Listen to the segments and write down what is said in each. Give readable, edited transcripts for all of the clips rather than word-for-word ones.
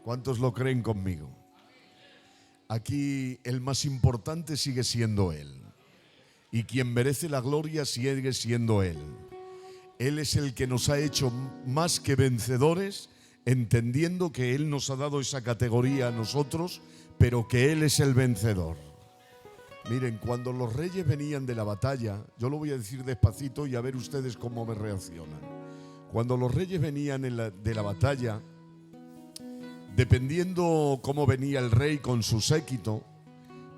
¿Cuántos lo creen conmigo? Aquí el más importante sigue siendo Él. Y quien merece la gloria sigue siendo Él. Él es el que nos ha hecho más que vencedores, entendiendo que Él nos ha dado esa categoría a nosotros, pero que Él es el vencedor. Miren, cuando los reyes venían de la batalla, yo lo voy a decir despacito y a ver ustedes cómo me reaccionan. Cuando los reyes venían de la batalla, dependiendo cómo venía el rey con su séquito,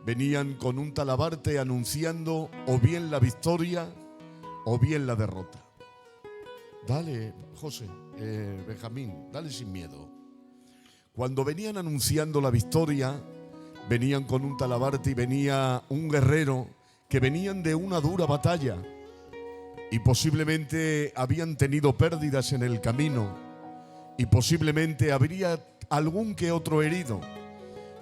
venían con un talabarte anunciando o bien la victoria o bien la derrota. Dale, José, Benjamín, dale sin miedo. Cuando venían anunciando la victoria, venían con un talabarte y venía un guerrero que venían de una dura batalla y posiblemente habían tenido pérdidas en el camino y posiblemente habría algún que otro herido,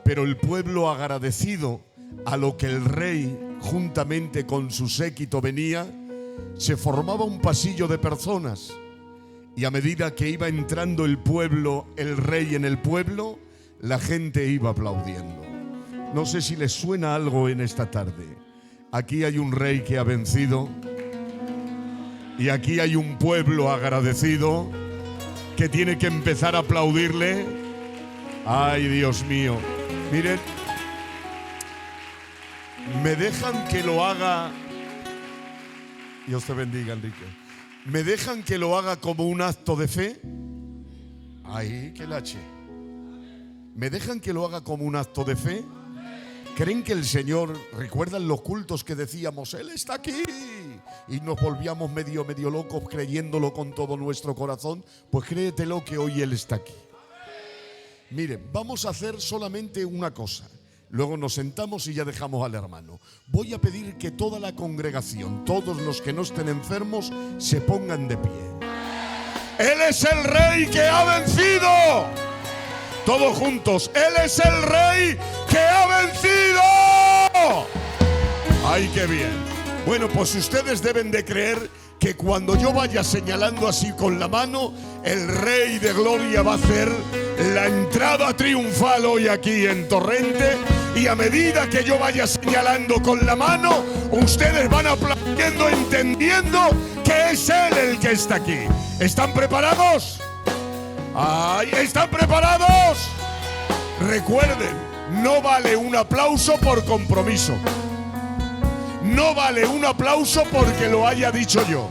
pero el pueblo agradecido a lo que el rey juntamente con su séquito venía, se formaba un pasillo de personas y a medida que iba entrando el pueblo, el rey en el pueblo, la gente iba aplaudiendo. No sé si les suena algo en esta tarde. Aquí hay un rey que ha vencido y aquí hay un pueblo agradecido que tiene que empezar a aplaudirle. Ay, Dios mío. Miren, ¿me dejan que lo haga? Dios te bendiga, Enrique. ¿Me dejan que lo haga como un acto de fe? Ay, qué lache. ¿Me dejan que lo haga como un acto de fe? ¿Creen que el Señor, recuerdan los cultos que decíamos, Él está aquí? Y nos volvíamos medio locos creyéndolo con todo nuestro corazón. Pues créetelo que hoy Él está aquí. Miren, vamos a hacer solamente una cosa. Luego nos sentamos y ya dejamos al hermano. Voy a pedir que toda la congregación, todos los que no estén enfermos, se pongan de pie. Él es el Rey que ha vencido. Todos juntos, Él es el Rey que ha vencido. ¡Ay, qué bien! Bueno, pues ustedes deben de creer que cuando yo vaya señalando así con la mano, el Rey de Gloria va a hacer la entrada triunfal hoy aquí en Torrente. Y a medida que yo vaya señalando con la mano, ustedes van aplaudiendo, entendiendo que es Él el que está aquí. ¿Están preparados? ¡Ay! ¿Están preparados? Recuerden, no vale un aplauso por compromiso. No vale un aplauso porque lo haya dicho yo.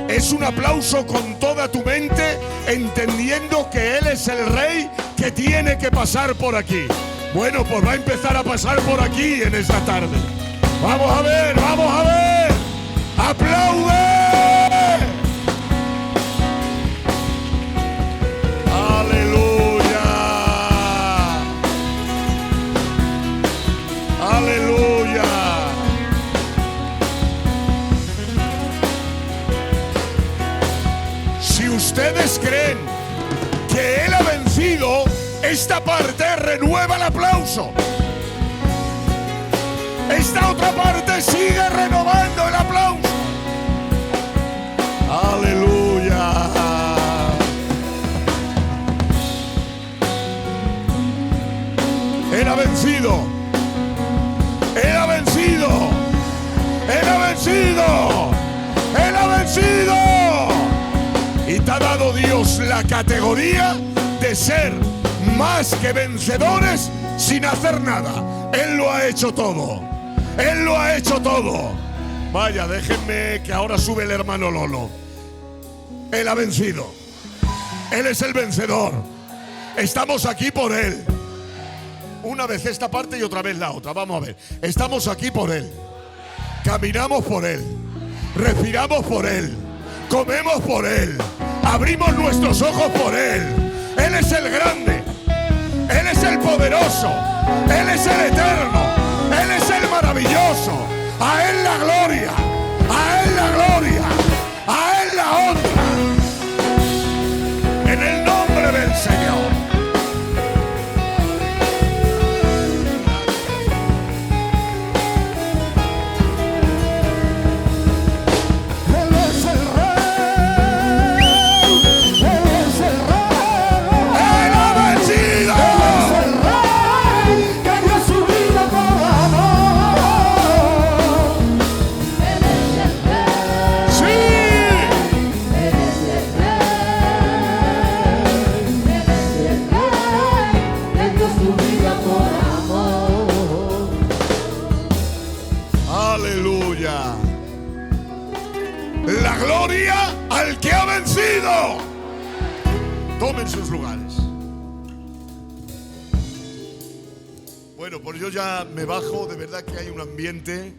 Es un aplauso con toda tu mente, entendiendo que Él es el Rey que tiene que pasar por aquí. Bueno, pues va a empezar a pasar por aquí en esta tarde. Vamos a ver, vamos a ver. ¡Aplaude! ¡Aleluya! ¡Aleluya! Si ustedes creen que Él ha vencido, esta parte renueva el aplauso. Esta otra parte sigue renovando el aplauso. Aleluya. Él ha vencido. Él ha vencido. Él ha vencido. Él ha vencido. Y te ha dado Dios la categoría de ser más que vencedores sin hacer nada. Él lo ha hecho todo. Él lo ha hecho todo. Vaya, déjenme que ahora sube el hermano Lolo. Él ha vencido. Él es el vencedor. Estamos aquí por Él. Una vez esta parte y otra vez la otra. Vamos a ver. Estamos aquí por Él. Caminamos por Él. Respiramos por Él. Comemos por Él. Abrimos nuestros ojos por Él. Él es el grande. Él es el poderoso. Él es el eterno. Él es el maravilloso. A Él la gloria. A Él la gloria. A Él la honra. En el nombre del Señor. Él ha vencido. victoria al que ha vencido. Tomen sus lugares. Bueno, pues yo ya me bajo. De verdad que hay un ambiente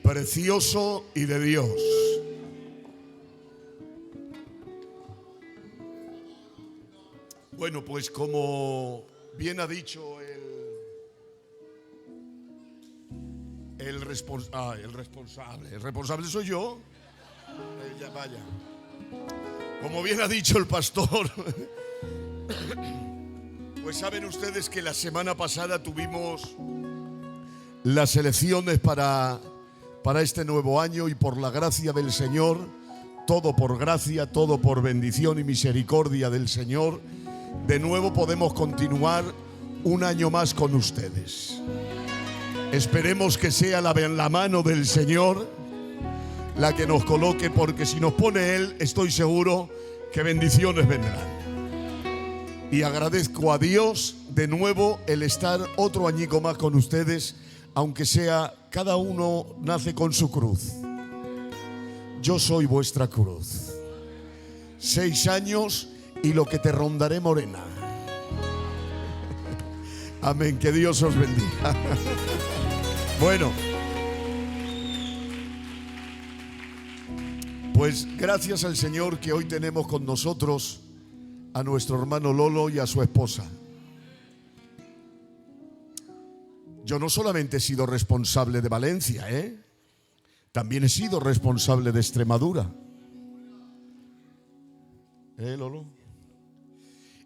precioso y de Dios. Bueno, pues como bien ha dicho el responsable soy yo. Ya vaya. Como bien ha dicho el pastor, pues saben ustedes que la semana pasada tuvimos las elecciones para este nuevo año, y por la gracia del Señor, todo por gracia, todo por bendición y misericordia del Señor, de nuevo podemos continuar un año más con ustedes. Esperemos que sea la mano del Señor la que nos coloque, porque si nos pone Él, estoy seguro que bendiciones vendrán. Y agradezco a Dios de nuevo el estar otro añico más con ustedes, aunque sea cada uno nace con su cruz. Yo soy vuestra cruz. 6 años y lo que te rondaré morena. Amén, que Dios os bendiga. Bueno, pues gracias al Señor que hoy tenemos con nosotros a nuestro hermano Lolo y a su esposa. Yo no solamente he sido responsable de Valencia, también he sido responsable de Extremadura. Lolo.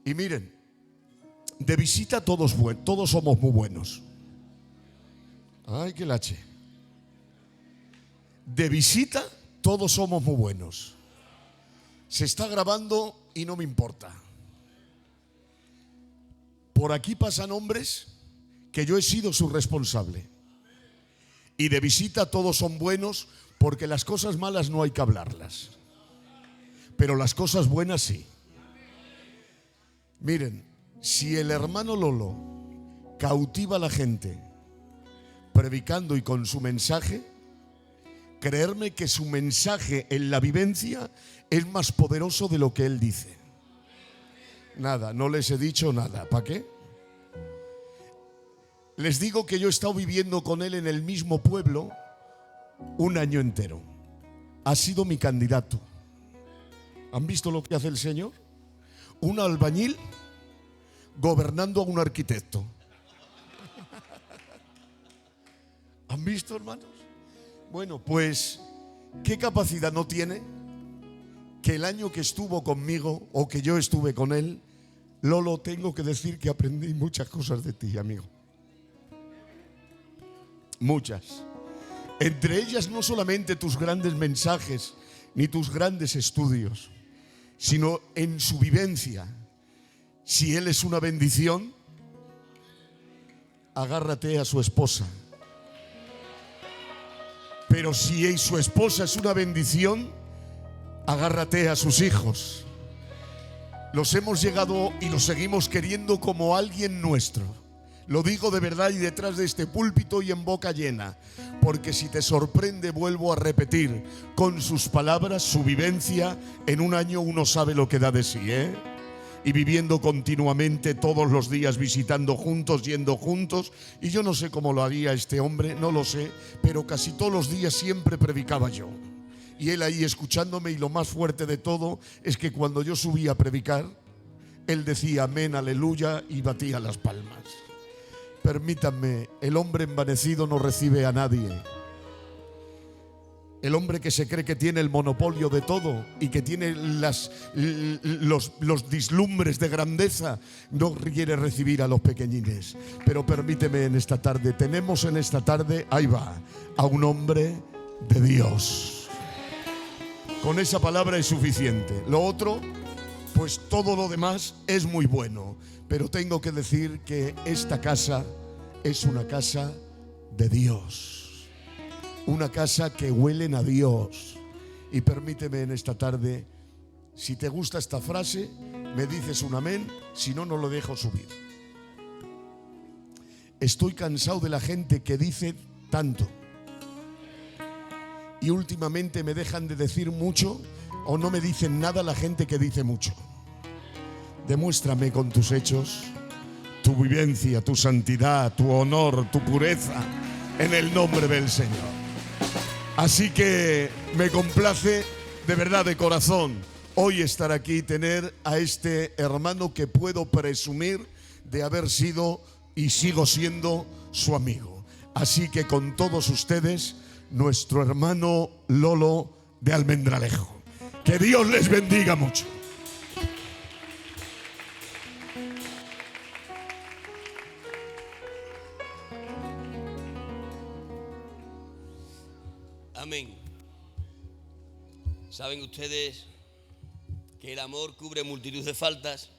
Y miren, de visita todos somos muy buenos. Ay, qué lache. De visita todos somos muy buenos. Se está grabando y no me importa. Por aquí pasan hombres que yo he sido su responsable. Y de visita todos son buenos, porque las cosas malas no hay que hablarlas, pero las cosas buenas sí. Miren, si el hermano Lolo cautiva a la gente predicando y con su mensaje, creerme que su mensaje en la vivencia es más poderoso de lo que él dice. Nada, no les he dicho nada. ¿Para qué? Les digo que yo he estado viviendo con él en el mismo pueblo un año entero. Ha sido mi candidato. ¿Han visto lo que hace el Señor? Un albañil gobernando a un arquitecto. ¿Han visto, hermanos? Bueno, pues, ¿qué capacidad no tiene? Que el año que estuvo conmigo, o que yo estuve con él, Lolo, tengo que decir que aprendí muchas cosas de ti, amigo. Muchas. Entre ellas no solamente tus grandes mensajes ni tus grandes estudios, sino en su vivencia. Si él es una bendición, agárrate a su esposa. Pero si su esposa es una bendición, agárrate a sus hijos. Los hemos llegado y los seguimos queriendo como alguien nuestro. Lo digo de verdad y detrás de este púlpito y en boca llena, porque si te sorprende, vuelvo a repetir, con sus palabras, su vivencia, en un año uno sabe lo que da de sí, y viviendo continuamente todos los días, visitando juntos, yendo juntos. Y yo no sé cómo lo haría este hombre, no lo sé, pero casi todos los días siempre predicaba yo, y él ahí escuchándome. Y lo más fuerte de todo es que cuando yo subía a predicar, él decía amén, aleluya, y batía las palmas. Permítanme, el hombre envanecido no recibe a nadie. El hombre que se cree que tiene el monopolio de todo y que tiene los vislumbres de grandeza, no quiere recibir a los pequeñines. Pero permíteme en esta tarde, tenemos en esta tarde, ahí va, a un hombre de Dios. Con esa palabra es suficiente. Lo otro, pues todo lo demás es muy bueno. Pero tengo que decir que esta casa es una casa de Dios. Una casa que huelen a Dios. Y permíteme en esta tarde, si te gusta esta frase, me dices un amén, si no, no lo dejo subir. Estoy cansado de la gente que dice tanto y últimamente me dejan de decir mucho o no me dicen nada la gente que dice mucho. Demuéstrame con tus hechos tu vivencia, tu santidad, tu honor, tu pureza, en el nombre del Señor. Así que me complace de verdad, de corazón, hoy estar aquí y tener a este hermano que puedo presumir de haber sido y sigo siendo su amigo. Así que con todos ustedes, nuestro hermano Lolo de Almendralejo. Que Dios les bendiga mucho. Amén. Saben ustedes que el amor cubre multitud de faltas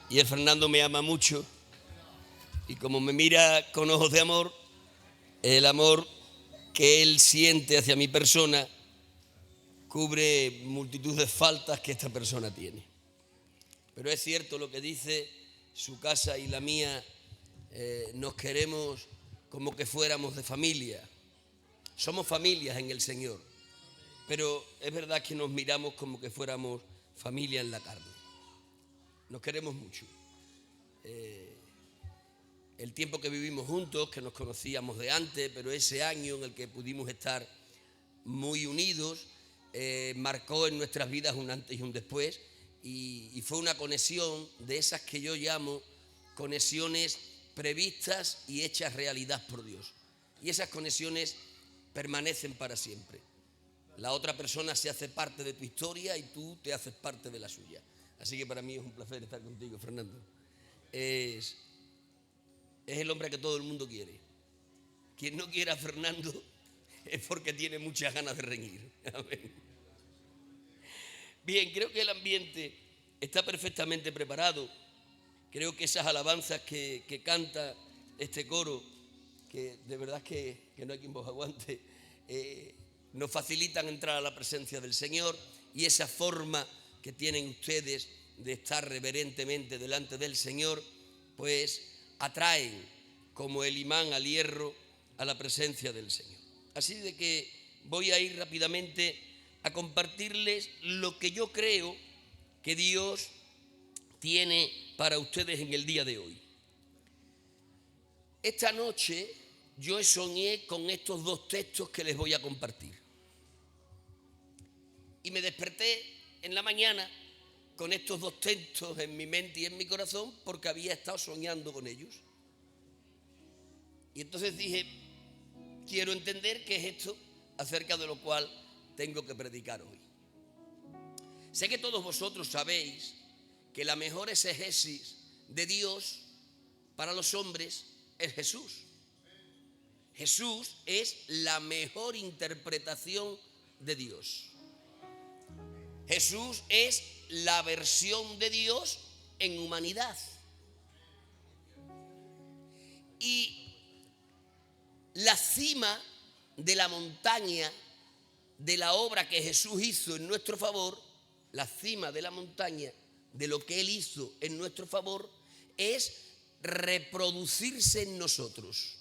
y el Fernando me ama mucho y como me mira con ojos de amor, el amor que él siente hacia mi persona cubre multitud de faltas que esta persona tiene. Pero es cierto lo que dice, su casa y la mía nos queremos como que fuéramos de familia. Somos familias en el Señor, pero es verdad que nos miramos como que fuéramos familia en la carne. Nos queremos mucho. El tiempo que vivimos juntos, que nos conocíamos de antes, pero ese año en el que pudimos estar muy unidos, marcó en nuestras vidas un antes y un después, y fue una conexión de esas que yo llamo conexiones previstas y hechas realidad por Dios. Y esas conexiones permanecen para siempre. La otra persona se hace parte de tu historia y tú te haces parte de la suya. Así que para mí es un placer estar contigo, Fernando. Es el hombre que todo el mundo quiere. Quien no quiera a Fernando es porque tiene muchas ganas de reñir. Amén. Bien, creo que el ambiente está perfectamente preparado. Creo que esas alabanzas que canta este coro, que de verdad que no hay quien vos aguante, nos facilitan entrar a la presencia del Señor, y esa forma que tienen ustedes de estar reverentemente delante del Señor, pues atraen como el imán al hierro a la presencia del Señor. Así de que voy a ir rápidamente a compartirles lo que yo creo que Dios tiene para ustedes en el día de hoy. Esta noche yo soñé con estos dos textos que les voy a compartir. Y me desperté en la mañana con estos dos textos en mi mente y en mi corazón porque había estado soñando con ellos. Y entonces dije, quiero entender qué es esto acerca de lo cual tengo que predicar hoy. Sé que todos vosotros sabéis que la mejor exégesis de Dios para los hombres es Jesús. Jesús es la mejor interpretación de Dios. Jesús es la versión de Dios en humanidad. Y la cima de la montaña de la obra que Jesús hizo en nuestro favor, la cima de la montaña de lo que Él hizo en nuestro favor, es reproducirse en nosotros.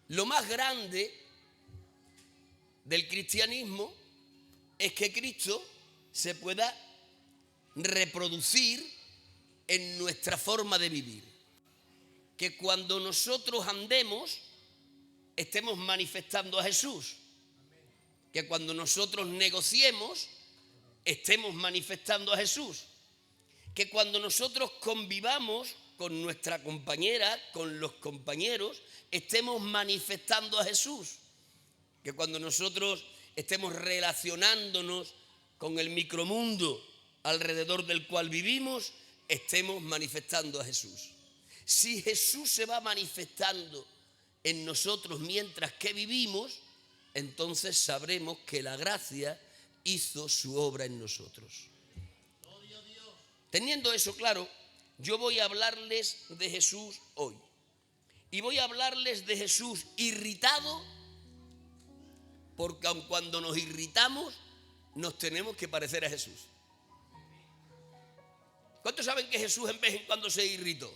Lo más grande del cristianismo es que Cristo se pueda reproducir en nuestra forma de vivir. Que cuando nosotros andemos, estemos manifestando a Jesús. Que cuando nosotros negociemos, estemos manifestando a Jesús. Que cuando nosotros convivamos con nuestra compañera, con los compañeros, estemos manifestando a Jesús. Que cuando nosotros estemos relacionándonos con el micromundo alrededor del cual vivimos, estemos manifestando a Jesús. Si Jesús se va manifestando en nosotros mientras que vivimos, entonces sabremos que la gracia hizo su obra en nosotros. Teniendo eso claro, yo voy a hablarles de Jesús hoy. Y voy a hablarles de Jesús irritado, porque aun cuando nos irritamos, nos tenemos que parecer a Jesús. ¿Cuántos saben que Jesús en vez en cuando se irritó?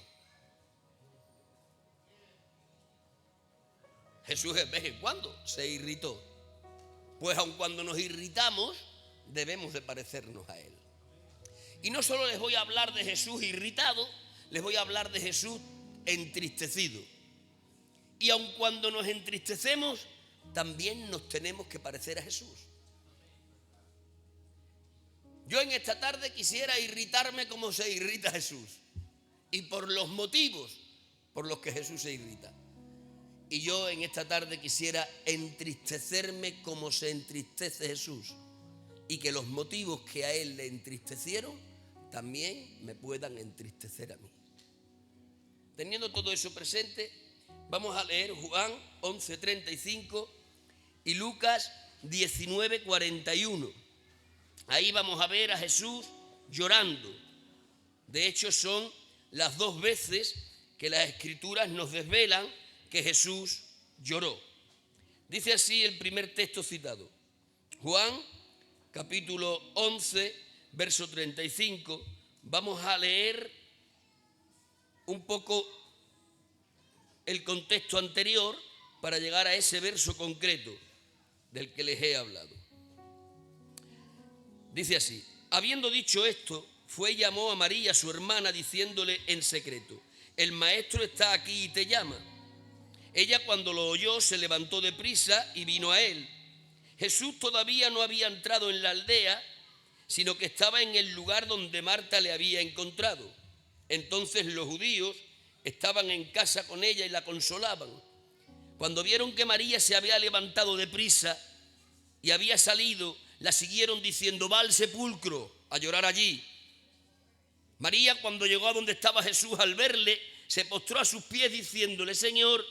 Jesús de vez en cuando se irritó. Pues aun cuando nos irritamos, debemos de parecernos a Él. Y no solo les voy a hablar de Jesús irritado, les voy a hablar de Jesús entristecido. Y aun cuando nos entristecemos, también nos tenemos que parecer a Jesús. Yo en esta tarde quisiera irritarme como se irrita Jesús y por los motivos por los que Jesús se irrita. Y yo en esta tarde quisiera entristecerme como se entristece Jesús y que los motivos que a Él le entristecieron también me puedan entristecer a mí. Teniendo todo eso presente, vamos a leer Juan 11:35 y Lucas 19:41. Ahí vamos a ver a Jesús llorando. De hecho, son las dos veces que las Escrituras nos desvelan que Jesús lloró. Dice así el primer texto citado. Juan, capítulo 11, verso 35. Vamos a leer un poco el contexto anterior para llegar a ese verso concreto del que les he hablado. Dice así: habiendo dicho esto, fue y llamó a María, su hermana, diciéndole en secreto: el maestro está aquí y te llama. Ella, cuando lo oyó, se levantó de prisa y vino a él. Jesús todavía no había entrado en la aldea, sino que estaba en el lugar donde Marta le había encontrado. Entonces los judíos estaban en casa con ella y la consolaban. Cuando vieron que María se había levantado de prisa y había salido, la siguieron diciendo: va al sepulcro a llorar allí. María, cuando llegó a donde estaba Jesús, al verle, se postró a sus pies diciéndole: Señor,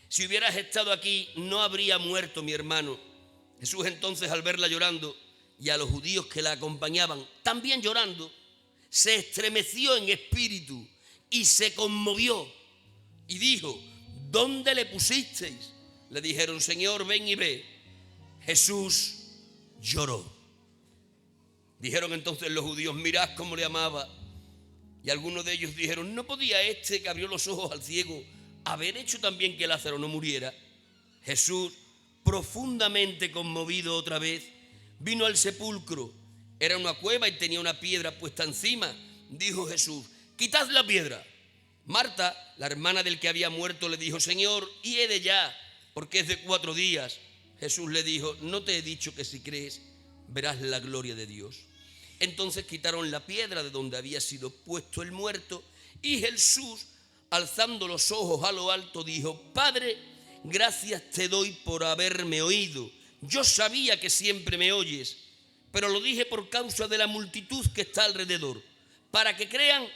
si hubieras estado aquí, no habría muerto mi hermano. Jesús entonces, al verla llorando y a los judíos que la acompañaban también llorando, se estremeció en espíritu y se conmovió y dijo: ¿dónde le pusisteis? Le dijeron: Señor, ven y ve. Jesús lloró. Dijeron entonces los judíos: mirad cómo le amaba. Y algunos de ellos dijeron: ¿no podía este que abrió los ojos al ciego haber hecho también que Lázaro no muriera? Jesús, profundamente conmovido otra vez, vino al sepulcro. Era una cueva y tenía una piedra puesta encima. Dijo Jesús: quitad la piedra. Marta, la hermana del que había muerto, le dijo: Señor, hiede ya, porque es de 4 días. Jesús le dijo: no te he dicho que si crees verás la gloria de Dios. Entonces quitaron la piedra de donde había sido puesto el muerto, y Jesús, alzando los ojos a lo alto, dijo: Padre, gracias te doy por haberme oído. Yo sabía que siempre me oyes, pero lo dije por causa de la multitud que está alrededor, para que crean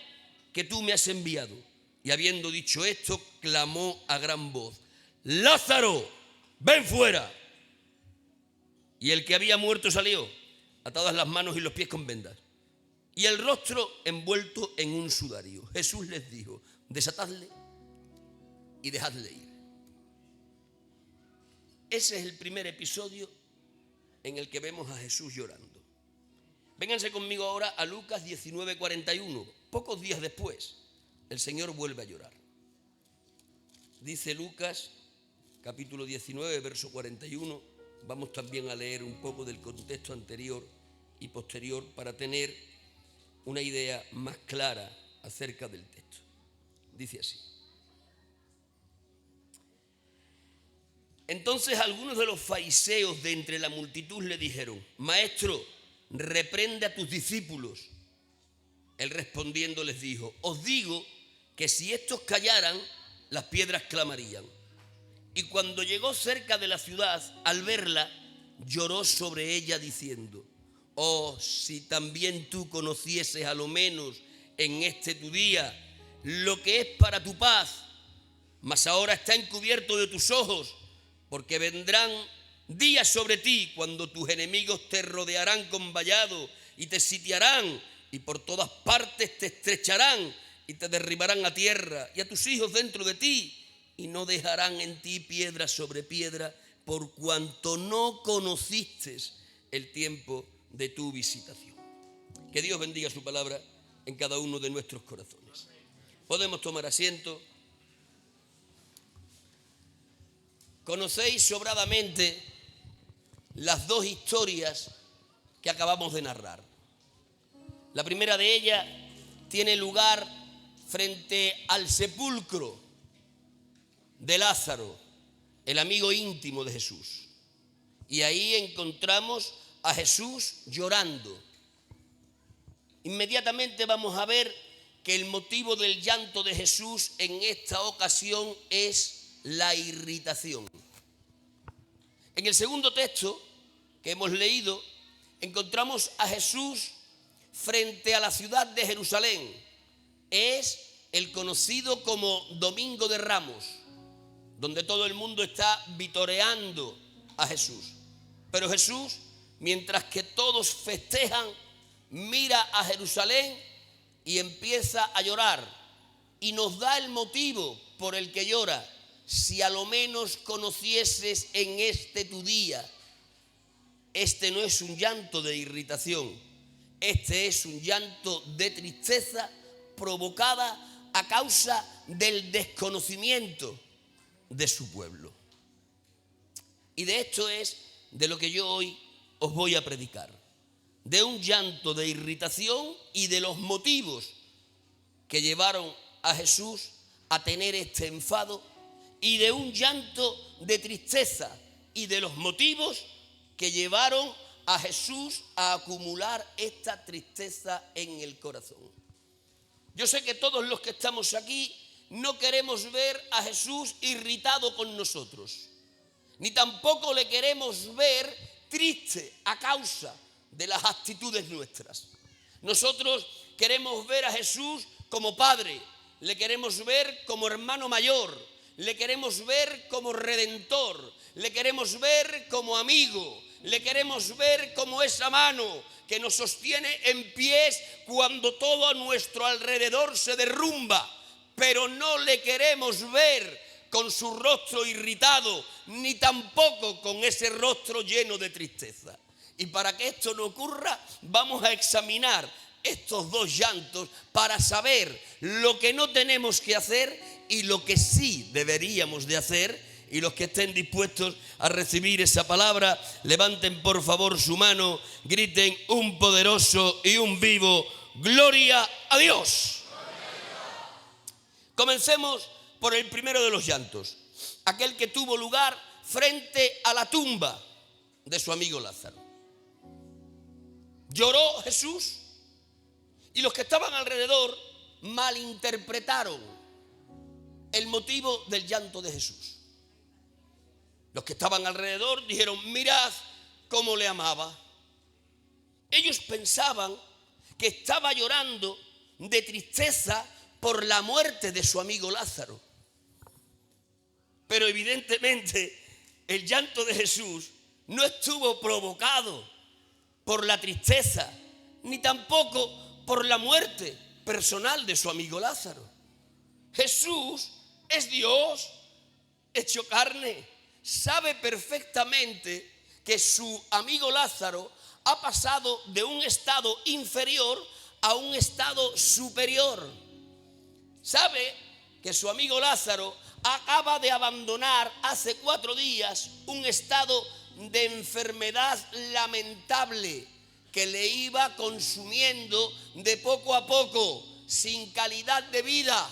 que tú me has enviado. Y habiendo dicho esto, clamó a gran voz: Lázaro, ven fuera. Y el que había muerto salió, atadas las manos y los pies con vendas, y el rostro envuelto en un sudario. Jesús les dijo: desatadle y dejadle ir. Ese es el primer episodio en el que vemos a Jesús llorando. Vénganse conmigo ahora a Lucas 19:41. Pocos días después, el Señor vuelve a llorar. Dice Lucas, capítulo 19, verso 41. Vamos también a leer un poco del contexto anterior y posterior para tener una idea más clara acerca del texto. Dice así: entonces algunos de los fariseos de entre la multitud le dijeron: Maestro, reprende a tus discípulos. Él respondiendo les dijo: os digo que si estos callaran, las piedras clamarían. Y cuando llegó cerca de la ciudad, al verla, lloró sobre ella diciendo: oh, si también tú conocieses a lo menos en este tu día lo que es para tu paz, mas ahora está encubierto de tus ojos, porque vendrán días sobre ti cuando tus enemigos te rodearán con vallado y te sitiarán y por todas partes te estrecharán y te derribarán a tierra y a tus hijos dentro de ti, y no dejarán en ti piedra sobre piedra, por cuanto no conociste el tiempo de tu visitación. Que Dios bendiga su palabra en cada uno de nuestros corazones. Podemos tomar asiento. Conocéis sobradamente las dos historias que acabamos de narrar. La primera de ellas tiene lugar frente al sepulcro de Lázaro, el amigo íntimo de Jesús. Y ahí encontramos a Jesús llorando. Inmediatamente vamos a ver que el motivo del llanto de Jesús en esta ocasión es la irritación. En el segundo texto que hemos leído, encontramos a Jesús frente a la ciudad de Jerusalén. Es el conocido como Domingo de Ramos, donde todo el mundo está vitoreando a Jesús. Pero Jesús, mientras que todos festejan, mira a Jerusalén y empieza a llorar. Y nos da el motivo por el que llora. Si a lo menos conocieses en este tu día. Este no es un llanto de irritación. Este es un llanto de tristeza provocada a causa del desconocimiento de su pueblo. Y de esto es de lo que yo hoy os voy a predicar. De un llanto de irritación y de los motivos que llevaron a Jesús a tener este enfado, y de un llanto de tristeza y de los motivos que llevaron a Jesús a acumular esta tristeza en el corazón. Yo sé que todos los que estamos aquí no queremos ver a Jesús irritado con nosotros, ni tampoco le queremos ver triste a causa de las actitudes nuestras. Nosotros queremos ver a Jesús como Padre, le queremos ver como hermano mayor, le queremos ver como redentor, le queremos ver como amigo, le queremos ver como esa mano que nos sostiene en pies cuando todo a nuestro alrededor se derrumba, pero no le queremos ver con su rostro irritado, ni tampoco con ese rostro lleno de tristeza. Y para que esto no ocurra, vamos a examinar estos dos llantos para saber lo que no tenemos que hacer y lo que sí deberíamos de hacer. Y los que estén dispuestos a recibir esa palabra, levanten por favor su mano, griten un poderoso y un vivo ¡Gloria a Dios! Comencemos por el primero de los llantos, aquel que tuvo lugar frente a la tumba de su amigo Lázaro. Lloró Jesús y los que estaban alrededor malinterpretaron el motivo del llanto de Jesús. Los que estaban alrededor dijeron: mirad cómo le amaba. Ellos pensaban que estaba llorando de tristeza por la muerte de su amigo Lázaro. Pero evidentemente el llanto de Jesús no estuvo provocado por la tristeza, ni tampoco por la muerte personal de su amigo Lázaro. Jesús es Dios hecho carne. Sabe perfectamente que su amigo Lázaro ha pasado de un estado inferior a un estado superior. Sabe que su amigo Lázaro acaba de abandonar hace 4 días un estado de enfermedad lamentable que le iba consumiendo de poco a poco, sin calidad de vida,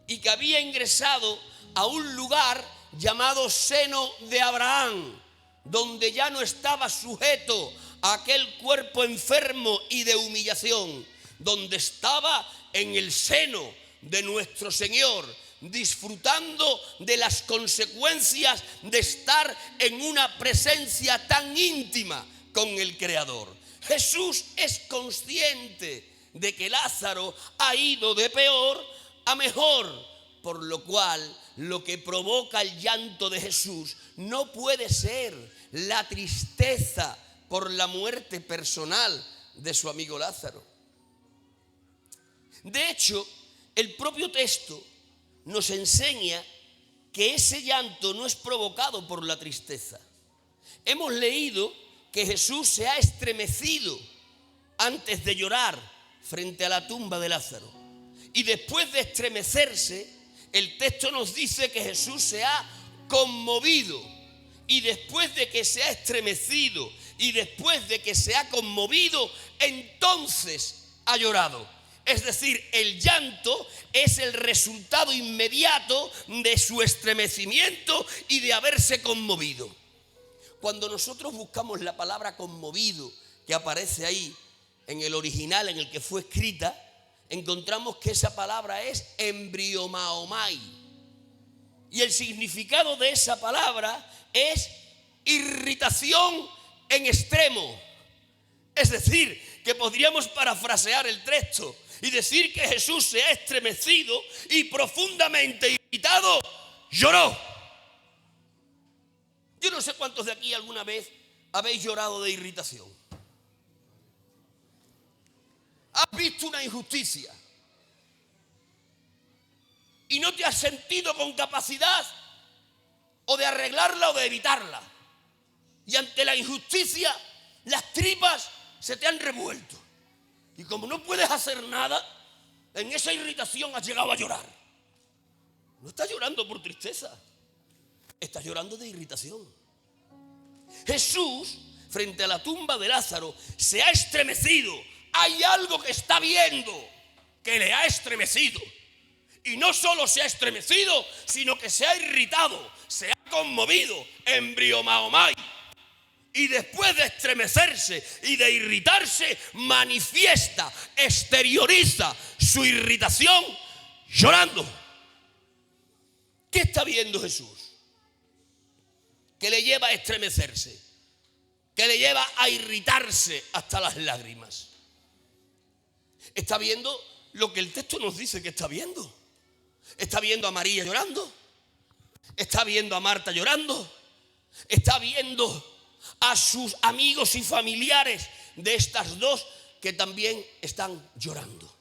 y que había ingresado a un lugar llamado seno de Abraham, donde ya no estaba sujeto a aquel cuerpo enfermo y de humillación, donde estaba en el seno de nuestro Señor, disfrutando de las consecuencias de estar en una presencia tan íntima con el Creador. Jesús es consciente de que Lázaro ha ido de peor a mejor, por lo cual lo que provoca el llanto de Jesús no puede ser la tristeza por la muerte personal de su amigo Lázaro. De hecho, el propio texto nos enseña que ese llanto no es provocado por la tristeza. Hemos leído que Jesús se ha estremecido antes de llorar frente a la tumba de Lázaro. Y después de estremecerse, el texto nos dice que Jesús se ha conmovido, y después de que se ha estremecido, y después de que se ha conmovido, entonces ha llorado. Es decir, el llanto es el resultado inmediato de su estremecimiento y de haberse conmovido. Cuando nosotros buscamos la palabra conmovido, que aparece ahí en el original en el que fue escrita, encontramos que esa palabra es embriomaomai. Y el significado de esa palabra es irritación en extremo. Es decir, que podríamos parafrasear el texto y decir que Jesús se ha estremecido y profundamente irritado lloró. Yo no sé cuántos de aquí alguna vez habéis llorado de irritación. Has visto una injusticia y no te has sentido con capacidad o de arreglarla o de evitarla. Y ante la injusticia, las tripas se te han revuelto. Y como no puedes hacer nada, en esa irritación has llegado a llorar. No estás llorando por tristeza, estás llorando de irritación. Jesús, frente a la tumba de Lázaro, se ha estremecido. Hay algo que está viendo que le ha estremecido. Y no solo se ha estremecido, sino que se ha irritado, se ha conmovido, embriomaomai. Y después de estremecerse y de irritarse, manifiesta, exterioriza su irritación llorando. ¿Qué está viendo Jesús? Que le lleva a estremecerse, que le lleva a irritarse hasta las lágrimas. Está viendo lo que el texto nos dice que está viendo. Está viendo a María llorando, está viendo a Marta llorando, está viendo a sus amigos y familiares de estas dos que también están llorando.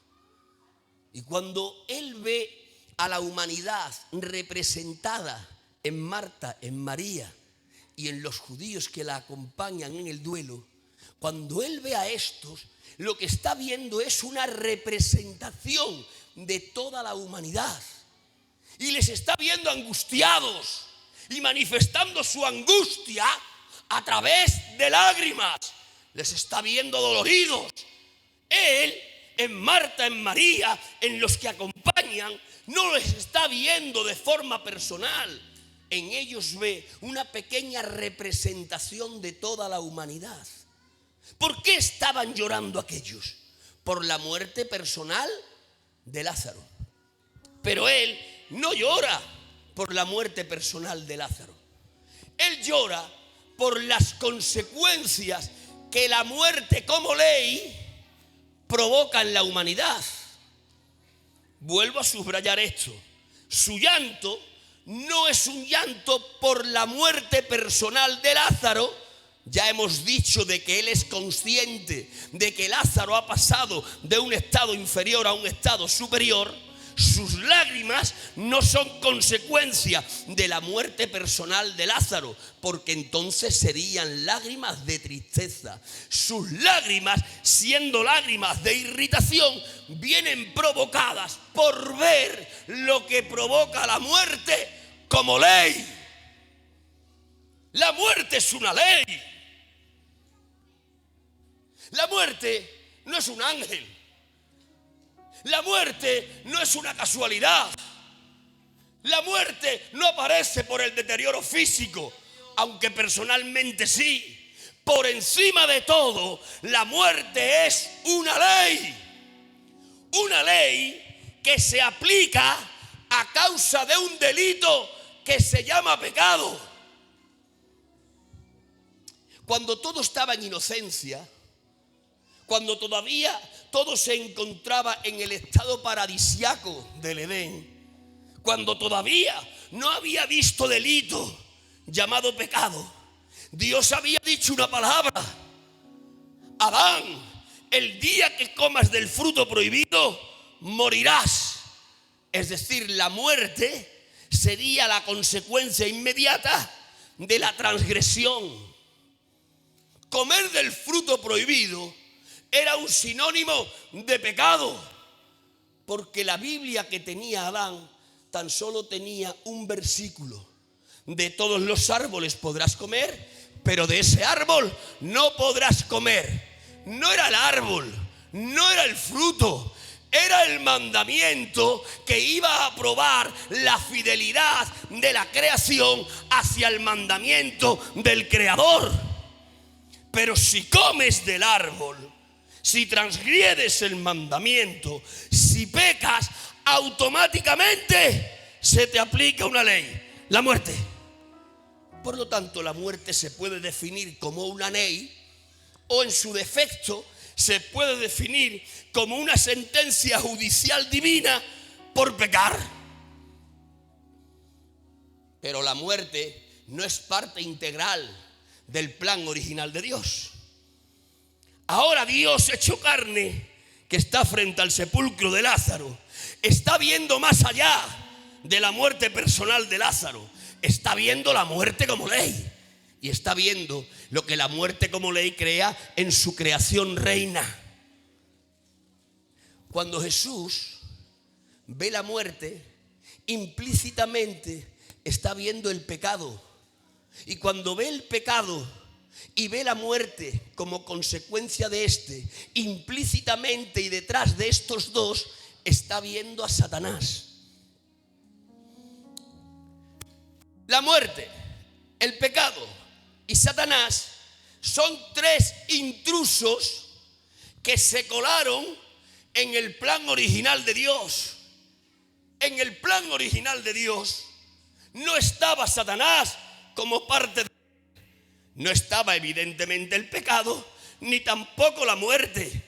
Y cuando él ve a la humanidad representada en Marta, en María y en los judíos que la acompañan en el duelo, cuando él ve a estos, lo que está viendo es una representación de toda la humanidad. Y les está viendo angustiados y manifestando su angustia a través de lágrimas. Les está viendo doloridos. Él, en Marta, en María, en los que acompañan, no les está viendo de forma personal. En ellos ve una pequeña representación de toda la humanidad. ¿Por qué estaban llorando aquellos? Por la muerte personal de Lázaro. Pero él no llora por la muerte personal de Lázaro. Él llora por las consecuencias que la muerte como ley provoca en la humanidad. Vuelvo a subrayar esto. Su llanto no es un llanto por la muerte personal de Lázaro. Ya hemos dicho de que él es consciente de que Lázaro ha pasado de un estado inferior a un estado superior. Sus lágrimas no son consecuencia de la muerte personal de Lázaro, porque entonces serían lágrimas de tristeza. Sus lágrimas, siendo lágrimas de irritación, vienen provocadas por ver lo que provoca la muerte como ley. La muerte es una ley. La muerte no es un ángel. La muerte no es una casualidad. La muerte no aparece por el deterioro físico, aunque personalmente sí. Por encima de todo, la muerte es una ley. Una ley que se aplica a causa de un delito que se llama pecado. Cuando todo estaba en inocencia, cuando todavía todo se encontraba en el estado paradisiaco del Edén, cuando todavía no había visto delito llamado pecado, Dios había dicho una palabra: Adán, el día que comas del fruto prohibido, morirás. Es decir, la muerte sería la consecuencia inmediata de la transgresión. Comer del fruto prohibido era un sinónimo de pecado, porque la Biblia que tenía Adán tan solo tenía un versículo. de todos los árboles podrás comer, pero de ese árbol no podrás comer. No era el árbol, no era el fruto, era el mandamiento que iba a probar la fidelidad de la creación hacia el mandamiento del Creador. Pero si comes del árbol, si transgredes el mandamiento, si pecas, automáticamente se te aplica una ley, la muerte. Por lo tanto, la muerte se puede definir como una ley, o en su defecto se puede definir como una sentencia judicial divina por pecar. Pero la muerte no es parte integral del plan original de Dios. Ahora Dios hecho carne, que está frente al sepulcro de Lázaro, está viendo más allá de la muerte personal de Lázaro. Está viendo la muerte como ley. Y está viendo lo que la muerte como ley crea en su creación reina. Cuando Jesús ve la muerte, implícitamente está viendo el pecado. Y cuando ve el pecado y ve la muerte como consecuencia de este, implícitamente y detrás de estos dos, está viendo a Satanás. La muerte, el pecado y Satanás son tres intrusos que se colaron en el plan original de Dios. En el plan original de Dios no estaba Satanás como parte de... No estaba evidentemente el pecado, ni tampoco la muerte.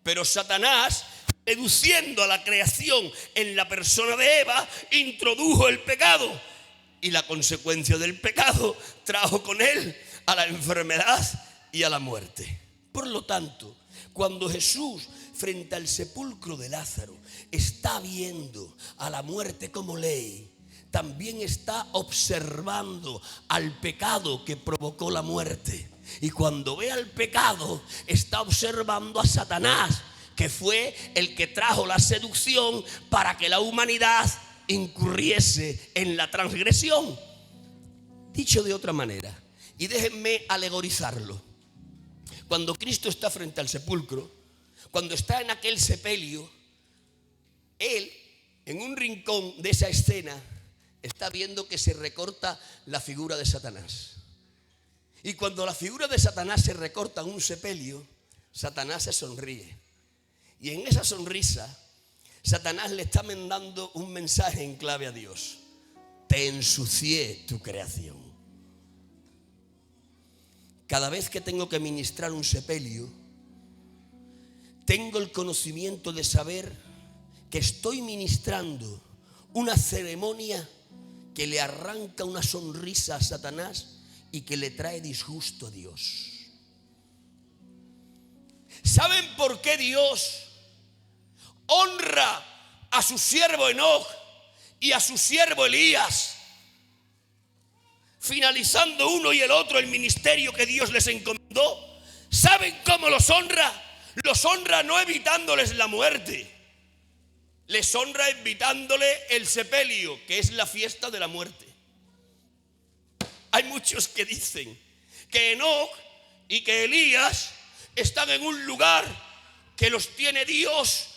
Pero Satanás, seduciendo a la creación en la persona de Eva, introdujo el pecado. Y la consecuencia del pecado trajo con él a la enfermedad y a la muerte. Por lo tanto, cuando Jesús, frente al sepulcro de Lázaro, está viendo a la muerte como ley, también está observando al pecado que provocó la muerte. Y cuando ve al pecado, está observando a Satanás, que fue el que trajo la seducción para que la humanidad incurriese en la transgresión. Dicho de otra manera, y déjenme alegorizarlo, cuando Cristo está frente al sepulcro, cuando está en aquel sepelio, Él, en un rincón de esa escena, está viendo que se recorta la figura de Satanás. Y cuando la figura de Satanás se recorta en un sepelio, Satanás se sonríe. Y en esa sonrisa, Satanás le está mandando un mensaje en clave a Dios: te ensucié tu creación. Cada vez que tengo que ministrar un sepelio, tengo el conocimiento de saber que estoy ministrando una ceremonia que le arranca una sonrisa a Satanás y que le trae disgusto a Dios. ¿Saben por qué Dios honra a su siervo Enoc y a su siervo Elías, finalizando uno y el otro el ministerio que Dios les encomendó? ¿Saben cómo los honra? Los honra no evitándoles la muerte, les honra evitándole el sepelio, que es la fiesta de la muerte. Hay muchos que dicen que Enoc y que Elías están en un lugar que los tiene Dios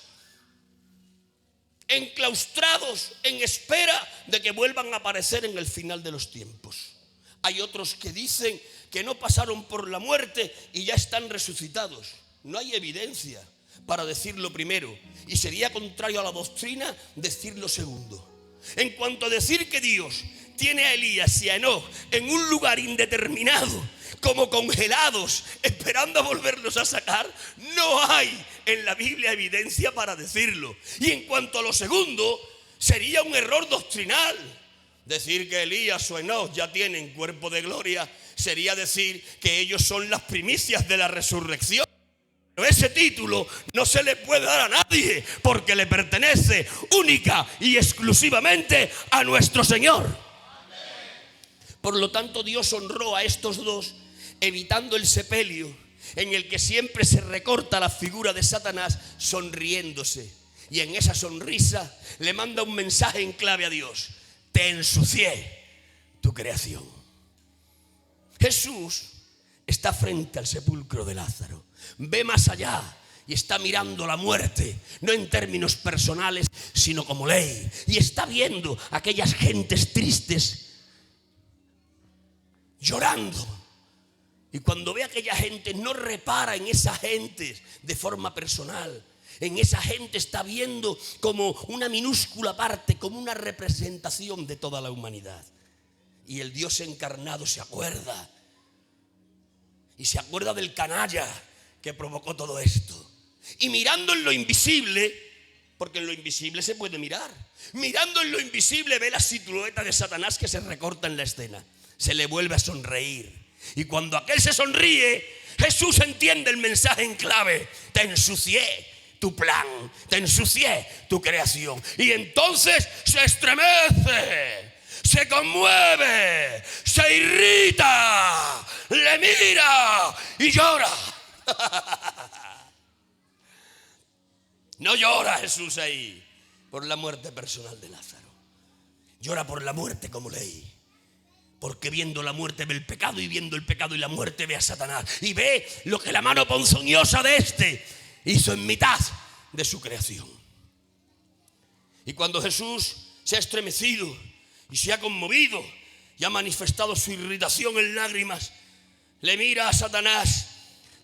enclaustrados en espera de que vuelvan a aparecer en el final de los tiempos. Hay otros que dicen que no pasaron por la muerte y ya están resucitados. No hay evidencia para decir lo primero, y sería contrario a la doctrina decir lo segundo. En cuanto a decir que Dios tiene a Elías y a Enoc en un lugar indeterminado, como congelados, esperando a volverlos a sacar, no hay en la Biblia evidencia para decirlo. Y en cuanto a lo segundo, sería un error doctrinal. Decir que Elías o Enoc ya tienen cuerpo de gloria sería decir que ellos son las primicias de la resurrección. Pero ese título no se le puede dar a nadie, porque le pertenece única y exclusivamente a nuestro Señor. Por lo tanto, Dios honró a estos dos, evitando el sepelio en el que siempre se recorta la figura de Satanás, sonriéndose. Y en esa sonrisa le manda un mensaje en clave a Dios: te ensucié tu creación. Jesús está frente al sepulcro de Lázaro, ve más allá y está mirando la muerte, no en términos personales, sino como ley. Y está viendo a aquellas gentes tristes llorando. Y cuando ve a aquella gente, no repara en esa gente de forma personal. En esa gente está viendo como una minúscula parte, como una representación de toda la humanidad. Y el Dios encarnado se acuerda. Y se acuerda del canalla que provocó todo esto. Y mirando en lo invisible, porque en lo invisible se puede mirar, mirando en lo invisible ve la silueta de Satanás que se recorta en la escena. Se le vuelve a sonreír. Y cuando aquel se sonríe, Jesús entiende el mensaje en clave: te ensucié tu plan, te ensucié tu creación. Y entonces se estremece, se conmueve, se irrita, le mira y llora. No llora Jesús ahí por la muerte personal de Lázaro. Llora por la muerte como ley. Porque viendo la muerte ve el pecado, y viendo el pecado y la muerte ve a Satanás. Y ve lo que la mano ponzoñosa de este hizo en mitad de su creación. Y cuando Jesús se ha estremecido y se ha conmovido y ha manifestado su irritación en lágrimas, le mira a Satanás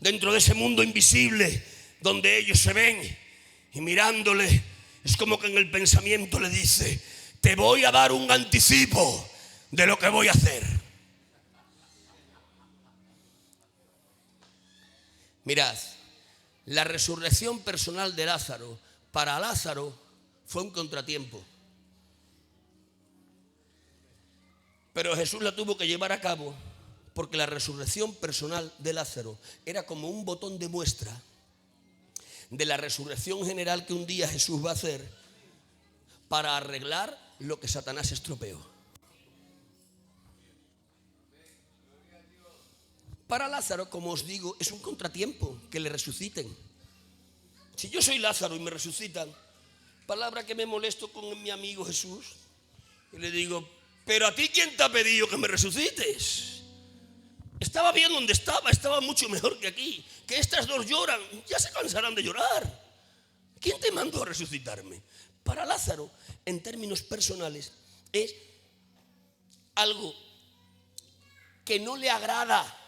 dentro de ese mundo invisible donde ellos se ven, y mirándole es como que en el pensamiento le dice: te voy a dar un anticipo de lo que voy a hacer. Mirad, la resurrección personal de Lázaro, para Lázaro fue un contratiempo. Pero Jesús la tuvo que llevar a cabo porque la resurrección personal de Lázaro era como un botón de muestra de la resurrección general que un día Jesús va a hacer para arreglar lo que Satanás estropeó. Para Lázaro, como os digo, es un contratiempo que le resuciten. Si yo soy Lázaro y me resucitan, palabra que me molesto con mi amigo Jesús y le digo: pero a ti, ¿quién te ha pedido que me resucites? Estaba bien donde estaba mucho mejor que aquí. Que estas dos lloran, ya se cansarán de llorar. ¿Quién te mandó a resucitarme? Para Lázaro, en términos personales, es algo que no le agrada.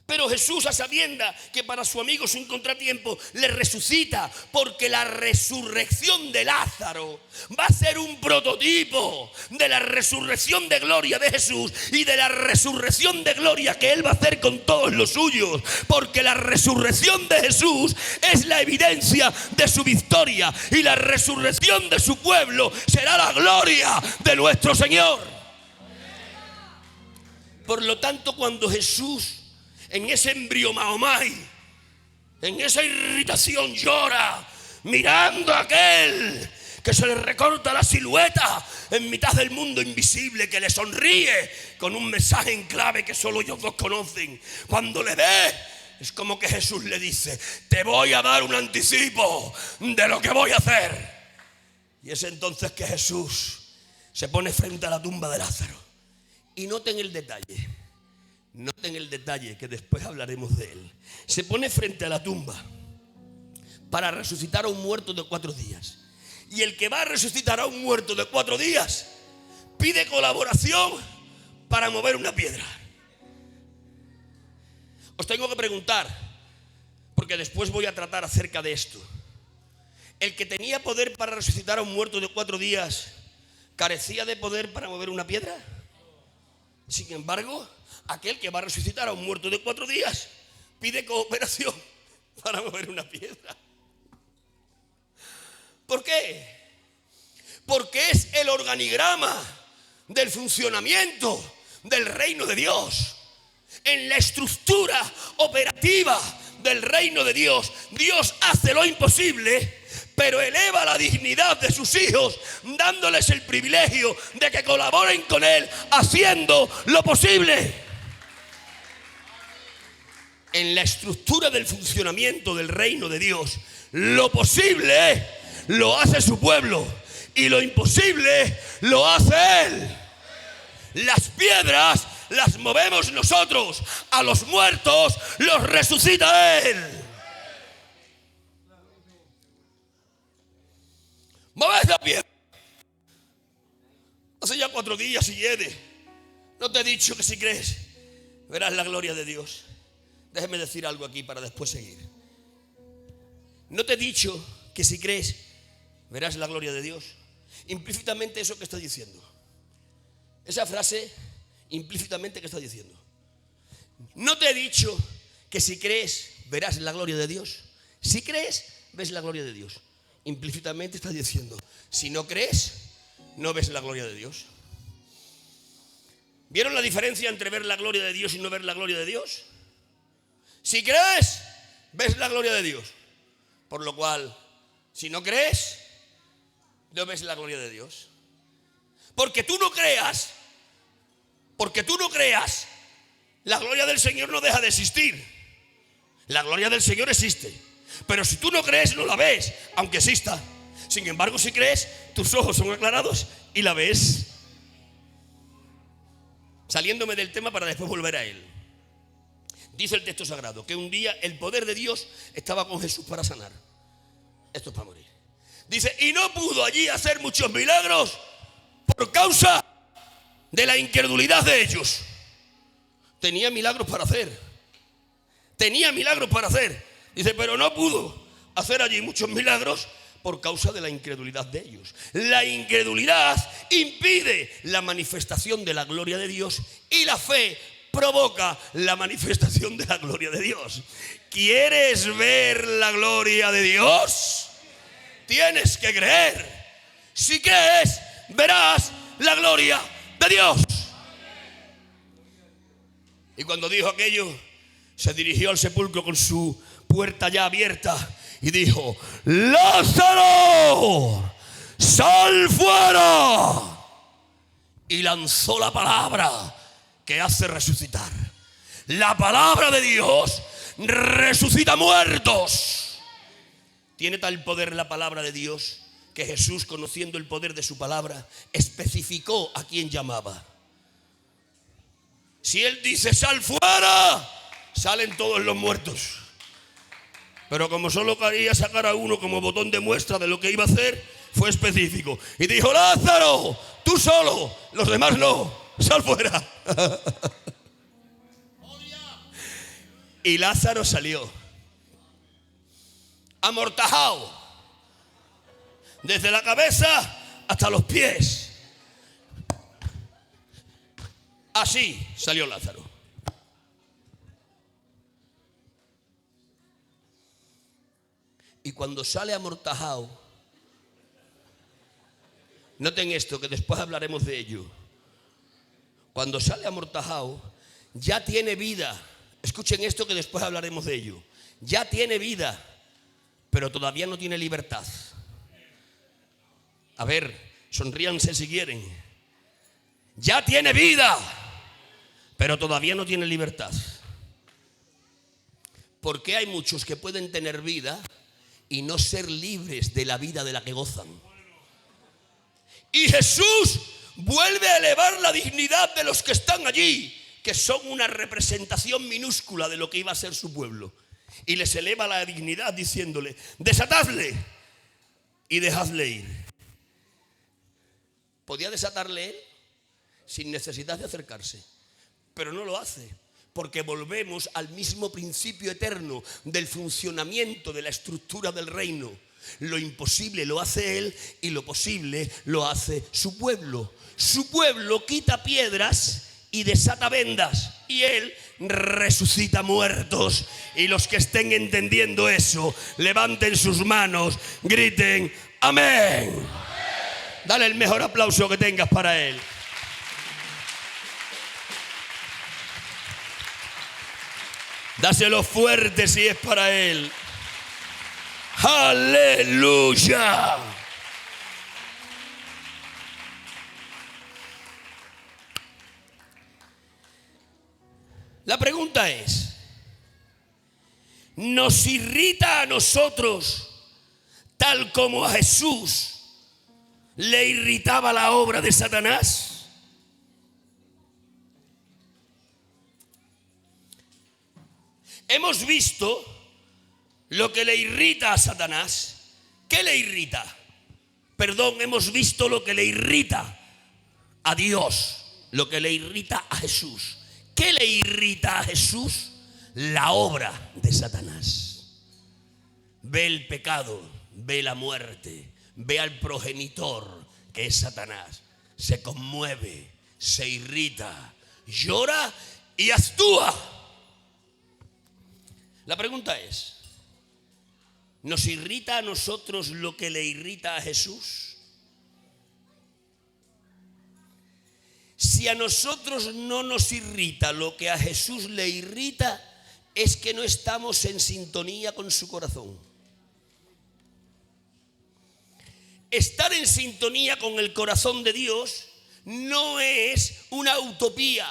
Pero Jesús, a sabienda que para su amigo es un contratiempo, le resucita, porque la resurrección de Lázaro va a ser un prototipo de la resurrección de gloria de Jesús y de la resurrección de gloria que Él va a hacer con todos los suyos. Porque la resurrección de Jesús es la evidencia de su victoria, y la resurrección de su pueblo será la gloria de nuestro Señor. Por lo tanto, cuando Jesús, en ese embriomahomai, en esa irritación, llora mirando a aquel que se le recorta la silueta en mitad del mundo invisible, que le sonríe con un mensaje en clave que solo ellos dos conocen. Cuando le ve, es como que Jesús le dice: te voy a dar un anticipo de lo que voy a hacer. Y es entonces que Jesús se pone frente a la tumba de Lázaro. Y noten el detalle que después hablaremos de él. Se pone frente a la tumba para resucitar a un muerto de 4 días. Y el que va a resucitar a un muerto de 4 días pide colaboración para mover una piedra. Os tengo que preguntar, porque después voy a tratar acerca de esto. El que tenía poder para resucitar a un muerto de 4 días, ¿carecía de poder para mover una piedra? Sin embargo, aquel que va a resucitar a un muerto de 4 días pide cooperación para mover una piedra. ¿Por qué? Porque es el organigrama del funcionamiento del reino de Dios. En la estructura operativa del reino de Dios, Dios hace lo imposible, pero eleva la dignidad de sus hijos, dándoles el privilegio de que colaboren con Él, haciendo lo posible. En la estructura del funcionamiento del reino de Dios, lo posible lo hace su pueblo y lo imposible lo hace Él. las piedras las movemos nosotros, a los muertos los resucita Él. Moved la piedra. Hace ya 4 días y Ede, no te he dicho que si crees verás la gloria de Dios. Déjeme decir algo aquí para después seguir. No te he dicho que si crees verás la gloria de Dios. Implícitamente eso que está diciendo, esa frase implícitamente que está diciendo, no te he dicho que si crees verás la gloria de Dios. Si crees ves la gloria de Dios. Implícitamente está diciendo, si no crees no ves la gloria de Dios. ¿Vieron la diferencia entre ver la gloria de Dios y no ver la gloria de Dios? Si crees ves la gloria de Dios, por lo cual si no crees no ves la gloria de Dios. Porque tú no creas, la gloria del Señor no deja de existir. La gloria del Señor existe, pero si tú no crees no la ves, aunque exista. Sin embargo, si crees, tus ojos son aclarados y la ves. Saliéndome del tema para después volver a él. Dice el texto sagrado que un día el poder de Dios estaba con Jesús para sanar. Esto es para morir. Dice, y no pudo allí hacer muchos milagros por causa de la incredulidad de ellos. Tenía milagros para hacer. Dice, pero no pudo hacer allí muchos milagros por causa de la incredulidad de ellos. La incredulidad impide la manifestación de la gloria de Dios y la fe provoca la manifestación de la gloria de Dios. ¿Quieres ver la gloria de Dios? Tienes que creer. Si crees, verás la gloria de Dios. Y cuando dijo aquello, se dirigió al sepulcro con su puerta ya abierta y dijo, Lázaro, sal fuera. Y lanzó la palabra que hace resucitar. La palabra de Dios resucita muertos. Tiene tal poder la palabra de Dios que Jesús, conociendo el poder de su palabra, especificó a quién llamaba. Si Él dice sal fuera, salen todos los muertos. Pero como solo quería sacar a uno como botón de muestra de lo que iba a hacer, fue específico. Y dijo, Lázaro, tú solo, los demás no, sal fuera. Y Lázaro salió, amortajado, desde la cabeza hasta los pies. Así salió Lázaro. Y cuando sale amortajado, noten esto, que después hablaremos de ello. Cuando sale amortajado, ya tiene vida. Escuchen esto, que después hablaremos de ello. Ya tiene vida, pero todavía no tiene libertad. A ver, sonríanse si quieren. Ya tiene vida, pero todavía no tiene libertad. Porque hay muchos que pueden tener vida y no ser libres de la vida de la que gozan. Y Jesús vuelve a elevar la dignidad de los que están allí, que son una representación minúscula de lo que iba a ser su pueblo. Y les eleva la dignidad diciéndole, desatadle y dejadle ir. Podía desatarle él sin necesidad de acercarse, pero no lo hace. Porque volvemos al mismo principio eterno del funcionamiento de la estructura del reino. Lo imposible lo hace Él y lo posible lo hace su pueblo. Su pueblo quita piedras y desata vendas y Él resucita muertos. Y los que estén entendiendo eso, levanten sus manos, griten amén. Dale el mejor aplauso que tengas para Él. Dáselo fuerte si es para Él. ¡Aleluya! La pregunta es, ¿nos irrita a nosotros tal como a Jesús le irritaba la obra de Satanás? hemos visto lo que le irrita a Satanás. ¿Qué le irrita? Perdón, hemos visto lo que le irrita a Dios, lo que le irrita a Jesús. ¿Qué le irrita a Jesús? La obra de Satanás. Ve el pecado, ve la muerte, ve al progenitor que es Satanás. Se conmueve, se irrita, llora y actúa. La pregunta es, ¿nos irrita a nosotros lo que le irrita a Jesús? Si a nosotros no nos irrita lo que a Jesús le irrita, es que no estamos en sintonía con su corazón. Estar en sintonía con el corazón de Dios no es una utopía,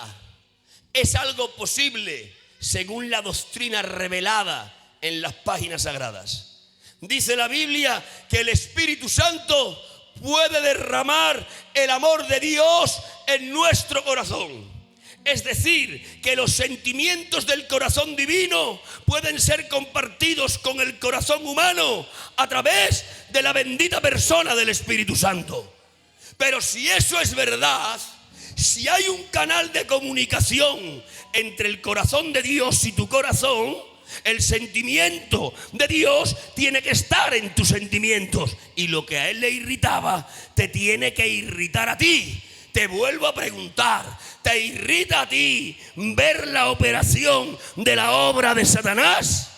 es algo posible según la doctrina revelada en las páginas sagradas. Dice la Biblia que el Espíritu Santo puede derramar el amor de Dios en nuestro corazón. Es decir, que los sentimientos del corazón divino pueden ser compartidos con el corazón humano a través de la bendita persona del Espíritu Santo. Pero si eso es verdad, si hay un canal de comunicación entre el corazón de Dios y tu corazón, el sentimiento de Dios tiene que estar en tus sentimientos. Y lo que a él le irritaba, te tiene que irritar a ti. Te vuelvo a preguntar, ¿te irrita a ti ver la operación de la obra de Satanás?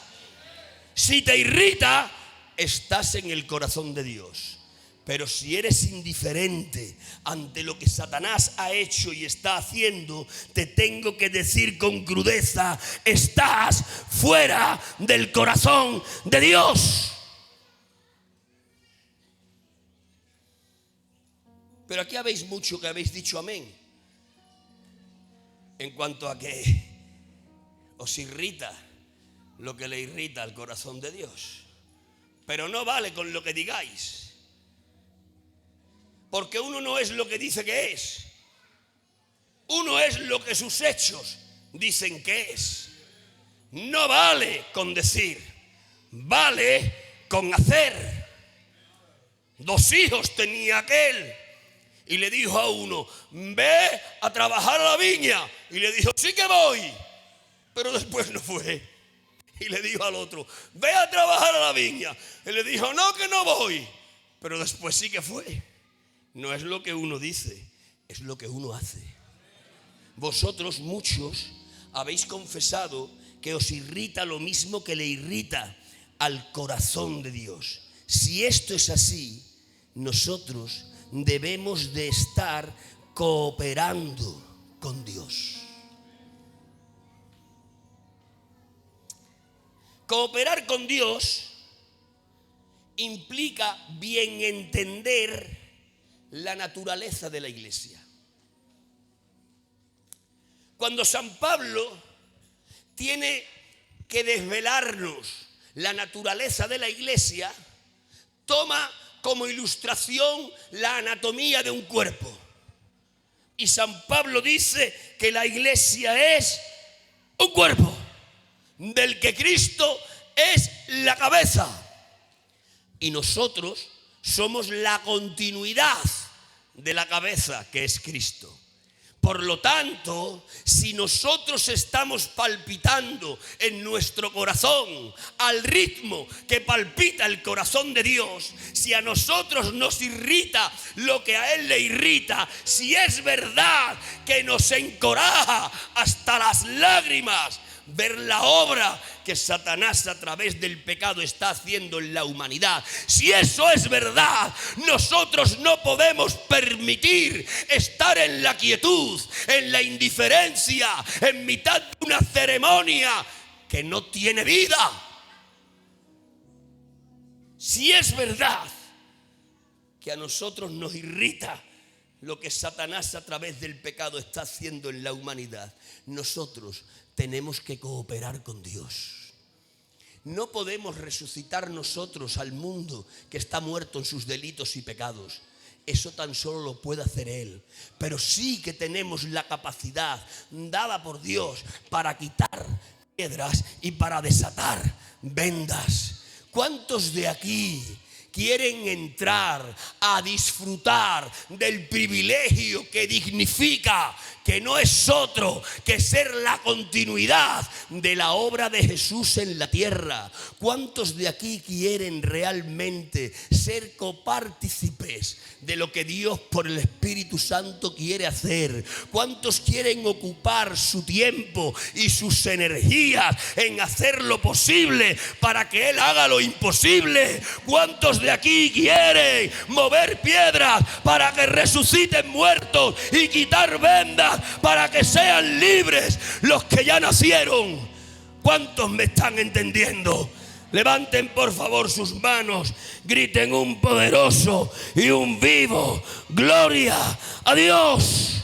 Si te irrita, estás en el corazón de Dios. Pero si eres indiferente ante lo que Satanás ha hecho y está haciendo, te tengo que decir con crudeza, estás fuera del corazón de Dios. Pero aquí habéis mucho que habéis dicho amén en cuanto a que os irrita lo que le irrita al corazón de Dios. Pero no vale con lo que digáis. Porque uno no es lo que dice que es. Uno es lo que sus hechos dicen que es. No vale con decir, vale con hacer. 2 hijos tenía aquel y le dijo a uno, ve a trabajar a la viña. Y le dijo, sí que voy. Pero después no fue. Y le dijo al otro, ve a trabajar a la viña. Y le dijo, no, que no voy. Pero después sí que fue. No es lo que uno dice, es lo que uno hace. Vosotros muchos habéis confesado que os irrita lo mismo que le irrita al corazón de Dios. Si esto es así, nosotros debemos de estar cooperando con Dios. Cooperar con Dios implica bien entender la naturaleza de la iglesia. Cuando San Pablo tiene que desvelarnos la naturaleza de la iglesia, toma como ilustración la anatomía de un cuerpo. Y San Pablo dice que la iglesia es un cuerpo del que Cristo es la cabeza. Y nosotros somos la continuidad de la cabeza que es Cristo. Por lo tanto, si nosotros estamos palpitando en nuestro corazón al ritmo que palpita el corazón de Dios, si a nosotros nos irrita lo que a Él le irrita, si es verdad que nos encoraja hasta las lágrimas ver la obra que Satanás a través del pecado está haciendo en la humanidad, si eso es verdad, nosotros no podemos permitir estar en la quietud, en la indiferencia, en mitad de una ceremonia que no tiene vida. Si es verdad que a nosotros nos irrita lo que Satanás a través del pecado está haciendo en la humanidad, nosotros tenemos que cooperar con Dios. No podemos resucitar nosotros al mundo que está muerto en sus delitos y pecados. Eso tan solo lo puede hacer Él. Pero sí que tenemos la capacidad dada por Dios para quitar piedras y para desatar vendas. ¿Cuántos de aquí quieren entrar a disfrutar del privilegio que dignifica, que no es otro que ser la continuidad de la obra de Jesús en la tierra? ¿Cuántos de aquí quieren realmente ser copartícipes de lo que Dios por el Espíritu Santo quiere hacer? ¿Cuántos quieren ocupar su tiempo y sus energías en hacer lo posible para que Él haga lo imposible? ¿Cuántos de aquí quieren mover piedras para que resuciten muertos y quitar vendas para que sean libres los que ya nacieron? ¿Cuántos me están entendiendo? Levanten por favor sus manos, griten un poderoso y un vivo gloria a Dios.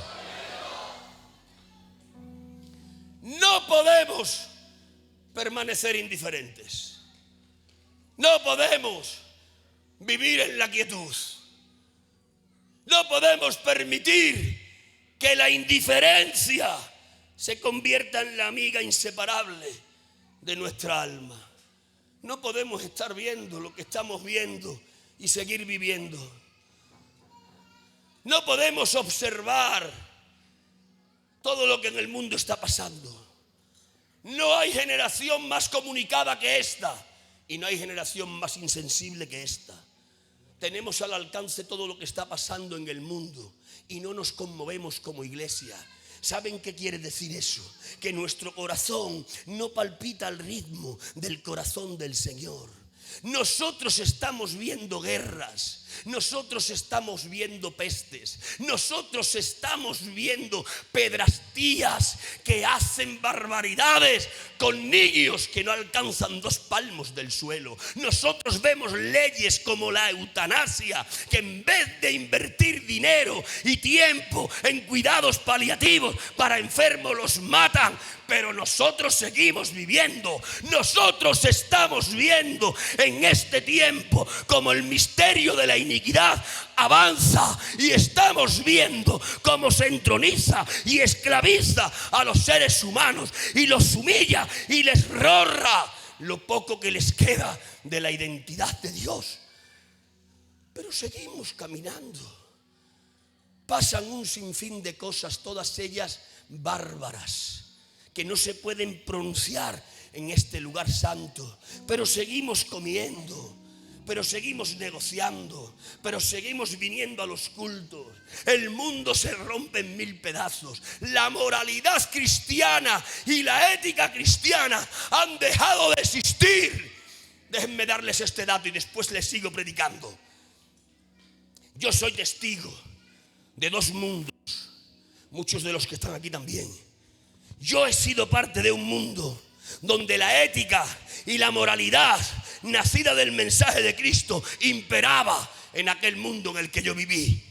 No podemos permanecer indiferentes. No podemos vivir en la quietud. No podemos permitir que la indiferencia se convierta en la amiga inseparable de nuestra alma. No podemos estar viendo lo que estamos viendo y seguir viviendo. No podemos observar todo lo que en el mundo está pasando. No hay generación más comunicada que esta y no hay generación más insensible que esta. Tenemos al alcance todo lo que está pasando en el mundo y no nos conmovemos como iglesia. ¿Saben qué quiere decir eso? Que nuestro corazón no palpita al ritmo del corazón del Señor. Nosotros estamos viendo guerras, nosotros estamos viendo pestes, nosotros estamos viendo pedrastías que hacen barbaridades con niños que no alcanzan 2 palmos del suelo. Nosotros vemos leyes como la eutanasia, que en vez de invertir dinero y tiempo en cuidados paliativos para enfermos los matan. Pero nosotros seguimos viviendo. Nosotros estamos viendo en este tiempo como el misterio de la iniquidad avanza y estamos viendo cómo se entroniza y esclaviza a los seres humanos y los humilla y les roba lo poco que les queda de la identidad de Dios. Pero seguimos caminando. Pasan un sinfín de cosas, todas ellas bárbaras, que no se pueden pronunciar en este lugar santo, pero seguimos comiendo, pero seguimos negociando, pero seguimos viniendo a los cultos. El mundo se rompe en 1000 pedazos. La moralidad cristiana y la ética cristiana han dejado de existir. Déjenme darles este dato y después les sigo predicando. Yo soy testigo de 2 mundos, muchos de los que están aquí también. Yo he sido parte de un mundo donde la ética y la moralidad nacida del mensaje de Cristo imperaba en aquel mundo en el que yo viví.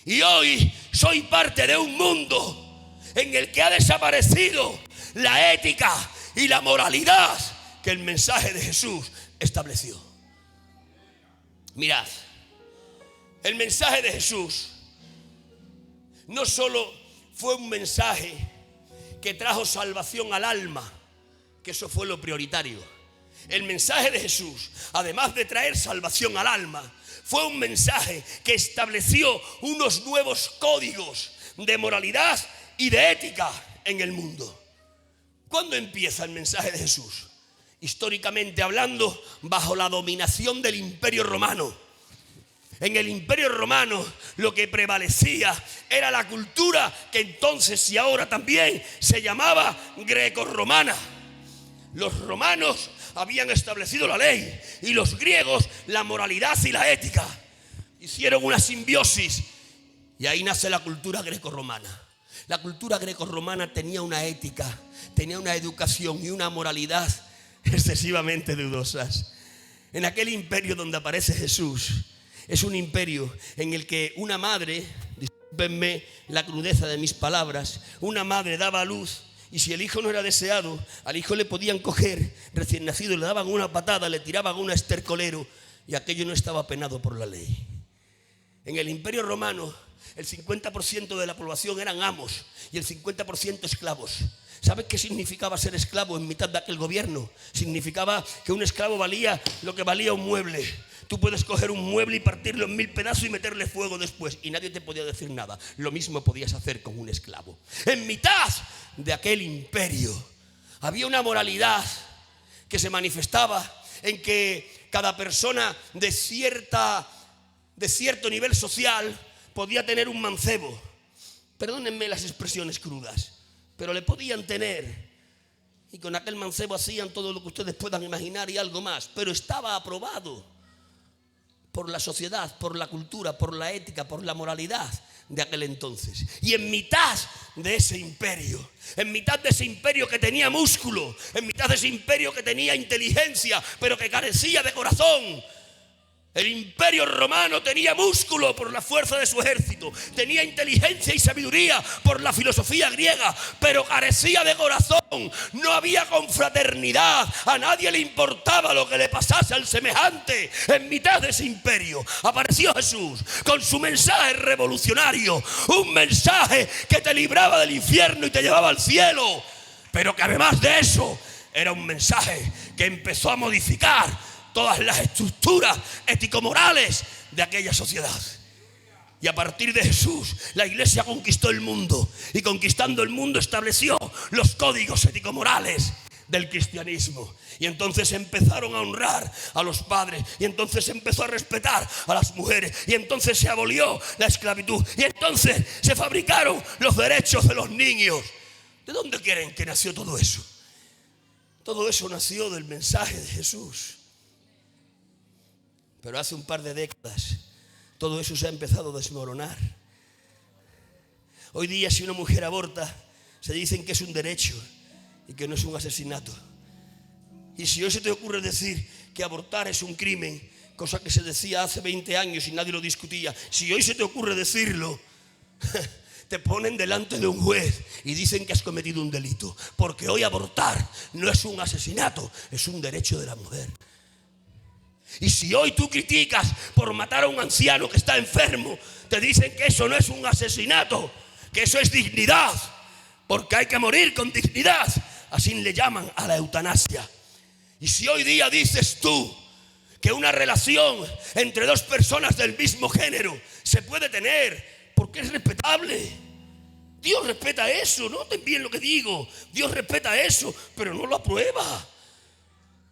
Y hoy soy parte de un mundo en el que ha desaparecido la ética y la moralidad que el mensaje de Jesús estableció. Mirad, el mensaje de Jesús no solo fue un mensaje que trajo salvación al alma, que eso fue lo prioritario. El mensaje de Jesús, además de traer salvación al alma, fue un mensaje que estableció unos nuevos códigos de moralidad y de ética en el mundo. ¿Cuándo empieza el mensaje de Jesús? Históricamente hablando, bajo la dominación del Imperio Romano. En el Imperio Romano lo que prevalecía era la cultura que entonces y ahora también se llamaba grecorromana. Los romanos habían establecido la ley y los griegos la moralidad y la ética. Hicieron una simbiosis y ahí nace la cultura grecorromana. La cultura grecorromana tenía una ética, tenía una educación y una moralidad excesivamente dudosas. En aquel imperio donde aparece Jesús, es un imperio en el que una madre, discúlpenme la crudeza de mis palabras, una madre daba a luz y si el hijo no era deseado, al hijo le podían coger recién nacido, le daban una patada, le tiraban un estercolero y aquello no estaba penado por la ley. En el Imperio Romano, el 50% de la población eran amos y el 50% esclavos. ¿Sabes qué significaba ser esclavo en mitad de aquel gobierno? Significaba que un esclavo valía lo que valía un mueble. Tú puedes coger un mueble y partirlo en 1000 pedazos y meterle fuego después, y nadie te podía decir nada. Lo mismo podías hacer con un esclavo. En mitad de aquel imperio había una moralidad que se manifestaba en que cada persona de cierto nivel social podía tener un mancebo. Perdónenme las expresiones crudas, pero le podían tener. Y con aquel mancebo hacían todo lo que ustedes puedan imaginar y algo más. Pero estaba aprobado por la sociedad, por la cultura, por la ética, por la moralidad de aquel entonces. Y en mitad de ese imperio, que tenía músculo, en mitad de ese imperio que tenía inteligencia, pero que carecía de corazón, el Imperio Romano tenía músculo por la fuerza de su ejército, tenía inteligencia y sabiduría por la filosofía griega, pero carecía de corazón. No había confraternidad, a nadie le importaba lo que le pasase al semejante. En mitad de ese imperio apareció Jesús con su mensaje revolucionario, un mensaje que te libraba del infierno y te llevaba al cielo, pero que además de eso era un mensaje que empezó a modificar todas las estructuras ético-morales de aquella sociedad. Y a partir de Jesús, la iglesia conquistó el mundo, y conquistando el mundo estableció los códigos ético-morales del cristianismo. Y entonces empezaron a honrar a los padres, y entonces se empezó a respetar a las mujeres, y entonces se abolió la esclavitud, y entonces se fabricaron los derechos de los niños. ¿De dónde creen que nació todo eso? Todo eso nació del mensaje de Jesús. Pero hace un par de décadas todo eso se ha empezado a desmoronar. Hoy día, si una mujer aborta, se dicen que es un derecho y que no es un asesinato. Y si hoy se te ocurre decir que abortar es un crimen, cosa que se decía hace 20 años y nadie lo discutía, si hoy se te ocurre decirlo, te ponen delante de un juez y dicen que has cometido un delito, porque hoy abortar no es un asesinato, es un derecho de la mujer. Y si hoy tú criticas por matar a un anciano que está enfermo, te dicen que eso no es un asesinato, que eso es dignidad, porque hay que morir con dignidad. Así le llaman a la eutanasia. Y si hoy día dices tú que una relación entre dos personas del mismo género se puede tener porque es respetable, Dios respeta eso, noten bien lo que digo, Dios respeta eso, pero no lo aprueba.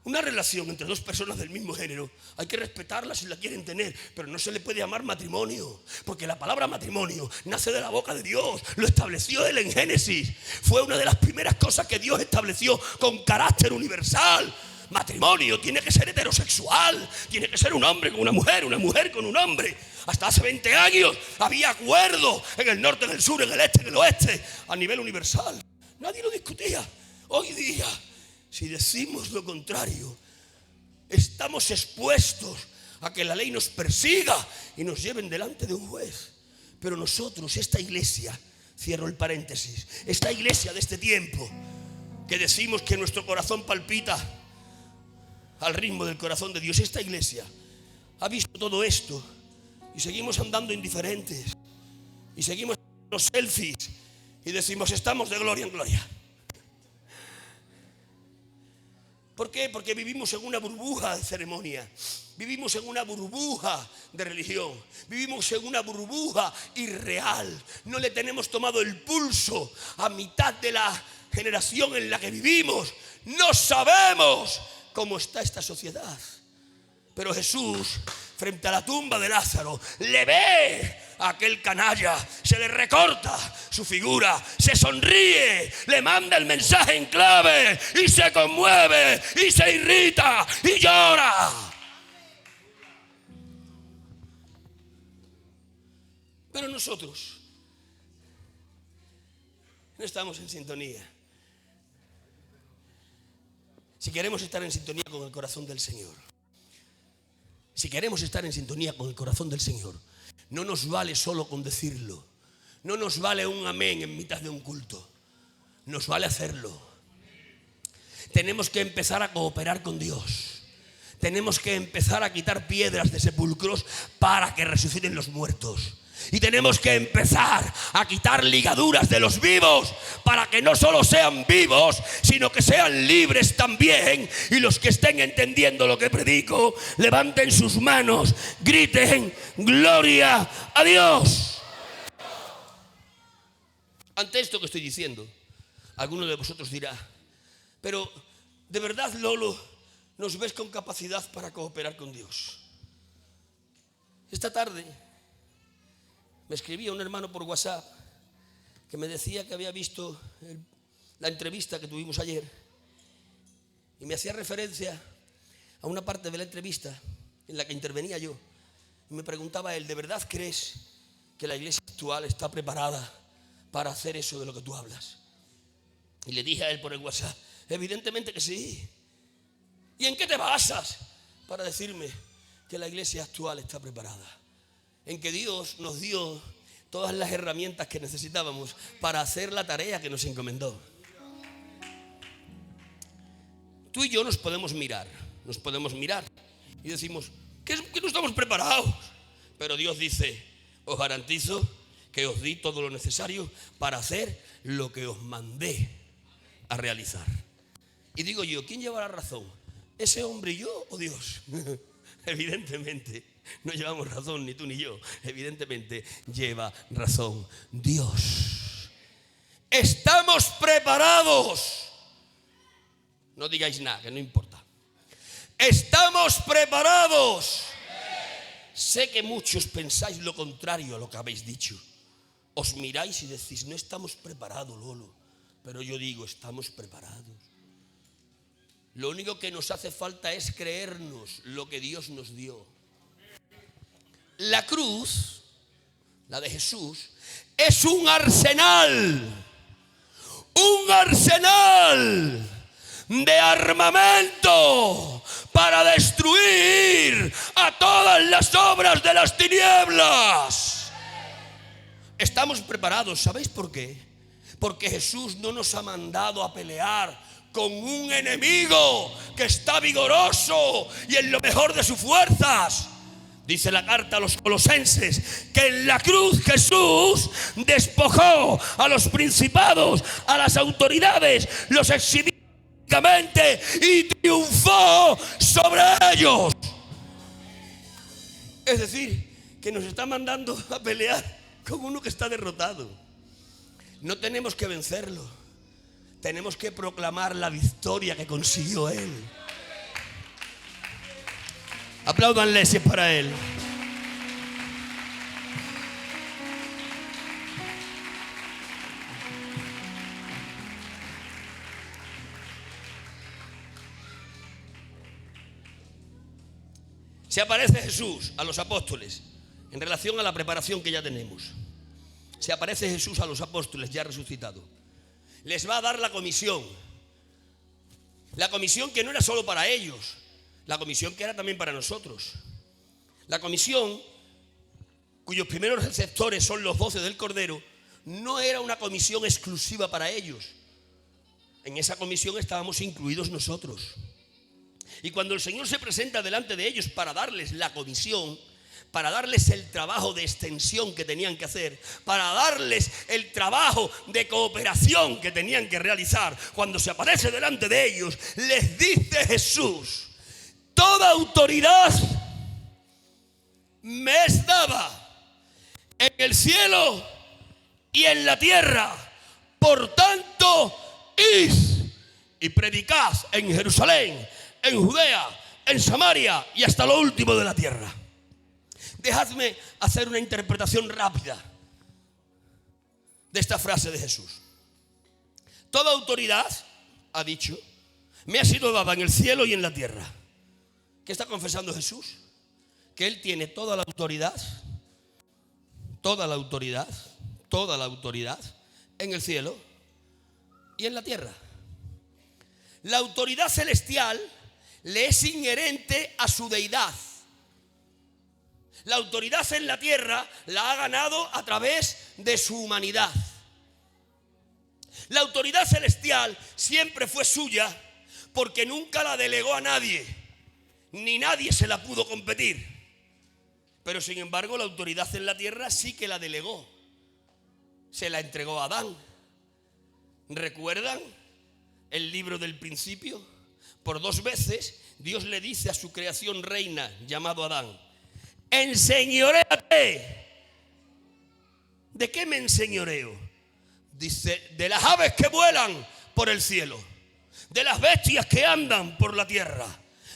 Una relación entre dos personas del mismo género hay que respetarla si la quieren tener, pero no se le puede llamar matrimonio, porque la palabra matrimonio nace de la boca de Dios. Lo estableció Él en Génesis. Fue una de las primeras cosas que Dios estableció con carácter universal. Matrimonio tiene que ser heterosexual, tiene que ser un hombre con una mujer con un hombre. Hasta hace 20 años había acuerdo en el norte, en el sur, en el este, en el oeste, a nivel universal. Nadie lo discutía. Hoy día, si decimos lo contrario, estamos expuestos a que la ley nos persiga y nos lleven delante de un juez. Pero nosotros, esta iglesia, cierro el paréntesis, esta iglesia de este tiempo, que decimos que nuestro corazón palpita al ritmo del corazón de Dios, esta iglesia ha visto todo esto y seguimos andando indiferentes y seguimos haciendo los selfies y decimos estamos de gloria en gloria. ¿Por qué? Porque vivimos en una burbuja de ceremonia, vivimos en una burbuja de religión, vivimos en una burbuja irreal. No le tenemos tomado el pulso a mitad de la generación en la que vivimos. No sabemos cómo está esta sociedad. Pero Jesús, frente a la tumba de Lázaro, le ve a aquel canalla, se le recorta su figura, se sonríe, le manda el mensaje en clave y se conmueve y se irrita y llora. Pero nosotros no estamos en sintonía. Si queremos estar en sintonía con el corazón del Señor, si queremos estar en sintonía con el corazón del Señor, no nos vale solo con decirlo, no nos vale un amén en mitad de un culto, nos vale hacerlo. Tenemos que empezar a cooperar con Dios, tenemos que empezar a quitar piedras de sepulcros para que resuciten los muertos. Y tenemos que empezar a quitar ligaduras de los vivos para que no solo sean vivos, sino que sean libres también. Y los que estén entendiendo lo que predico, levanten sus manos, griten gloria a Dios. Ante esto que estoy diciendo, alguno de vosotros dirá: pero ¿de verdad, Lolo, nos ves con capacidad para cooperar con Dios? Esta tarde me escribía un hermano por WhatsApp que me decía que había visto la entrevista que tuvimos ayer y me hacía referencia a una parte de la entrevista en la que intervenía yo. Y me preguntaba él: ¿de verdad crees que la iglesia actual está preparada para hacer eso de lo que tú hablas? Y le dije a él por el WhatsApp: evidentemente que sí. ¿Y en qué te basas para decirme que la iglesia actual está preparada? En que Dios nos dio todas las herramientas que necesitábamos para hacer la tarea que nos encomendó. Tú y yo nos podemos mirar y decimos que no estamos preparados. Pero Dios dice: os garantizo que os di todo lo necesario para hacer lo que os mandé a realizar. Y digo yo, ¿quién lleva la razón? ¿Ese hombre y yo o Dios? Evidentemente no llevamos razón, ni tú ni yo. Evidentemente lleva razón Dios. Estamos preparados. No digáis nada, que no importa. Estamos preparados. Sé que muchos pensáis lo contrario a lo que habéis dicho. Os miráis y decís: no estamos preparados, Lolo. Pero yo digo: estamos preparados. Lo único que nos hace falta es creernos lo que Dios nos dio. La cruz, la de Jesús, es un arsenal de armamento para destruir a todas las obras de las tinieblas. Estamos preparados. ¿Sabéis por qué? Porque Jesús no nos ha mandado a pelear con un enemigo que está vigoroso y en lo mejor de sus fuerzas. Dice la carta a los Colosenses que en la cruz Jesús despojó a los principados, a las autoridades, los exhibió públicamente y triunfó sobre ellos. Es decir, que nos está mandando a pelear con uno que está derrotado. No tenemos que vencerlo, tenemos que proclamar la victoria que consiguió él. Apláudanle si es para él. Se aparece Jesús a los apóstoles en relación a la preparación que ya tenemos. Se aparece Jesús a los apóstoles ya resucitado. Les va a dar la comisión. La comisión que no era solo para ellos, la comisión que era también para nosotros. La comisión, cuyos primeros receptores son los 12 del Cordero, no era una comisión exclusiva para ellos. En esa comisión estábamos incluidos nosotros. Y cuando el Señor se presenta delante de ellos para darles la comisión, para darles el trabajo de extensión que tenían que hacer, para darles el trabajo de cooperación que tenían que realizar, cuando se aparece delante de ellos, les dice Jesús: toda autoridad me es dada en el cielo y en la tierra. Por tanto, id y predicad en Jerusalén, en Judea, en Samaria y hasta lo último de la tierra. Dejadme hacer una interpretación rápida de esta frase de Jesús. Toda autoridad, ha dicho, me ha sido dada en el cielo y en la tierra. ¿Qué está confesando Jesús? Que Él tiene toda la autoridad en el cielo y en la tierra. La autoridad celestial le es inherente a su deidad. La autoridad en la tierra la ha ganado a través de su humanidad. La autoridad celestial siempre fue suya porque nunca la delegó a nadie. ni nadie se la pudo competir. Pero sin embargo la autoridad en la tierra sí que la delegó. Se la entregó a Adán. ¿Recuerdan el libro del principio? Por 2 veces Dios le dice a su creación reina, llamado Adán: enseñoréate. ¿De qué me enseñoreo? Dice, de las aves que vuelan por el cielo, de las bestias que andan por la tierra,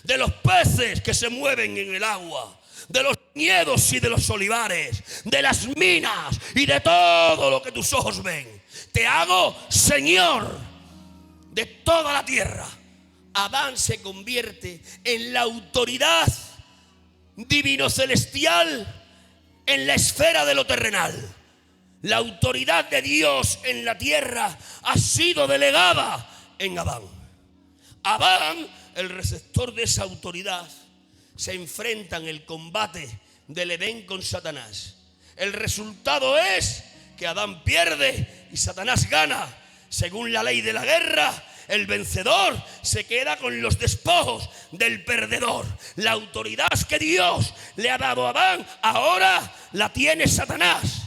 de los peces que se mueven en el agua, de los viñedos y de los olivares, de las minas y de todo lo que tus ojos ven. Te hago Señor de toda la tierra. Adán se convierte en la autoridad divino celestial en la esfera de lo terrenal. La autoridad de Dios en la tierra ha sido delegada en Adán. Adán, el receptor de esa autoridad, se enfrenta en el combate del Edén con Satanás. El resultado es que Adán pierde y Satanás gana. Según la ley de la guerra, el vencedor se queda con los despojos del perdedor. La autoridad que Dios le ha dado a Adán, ahora la tiene Satanás.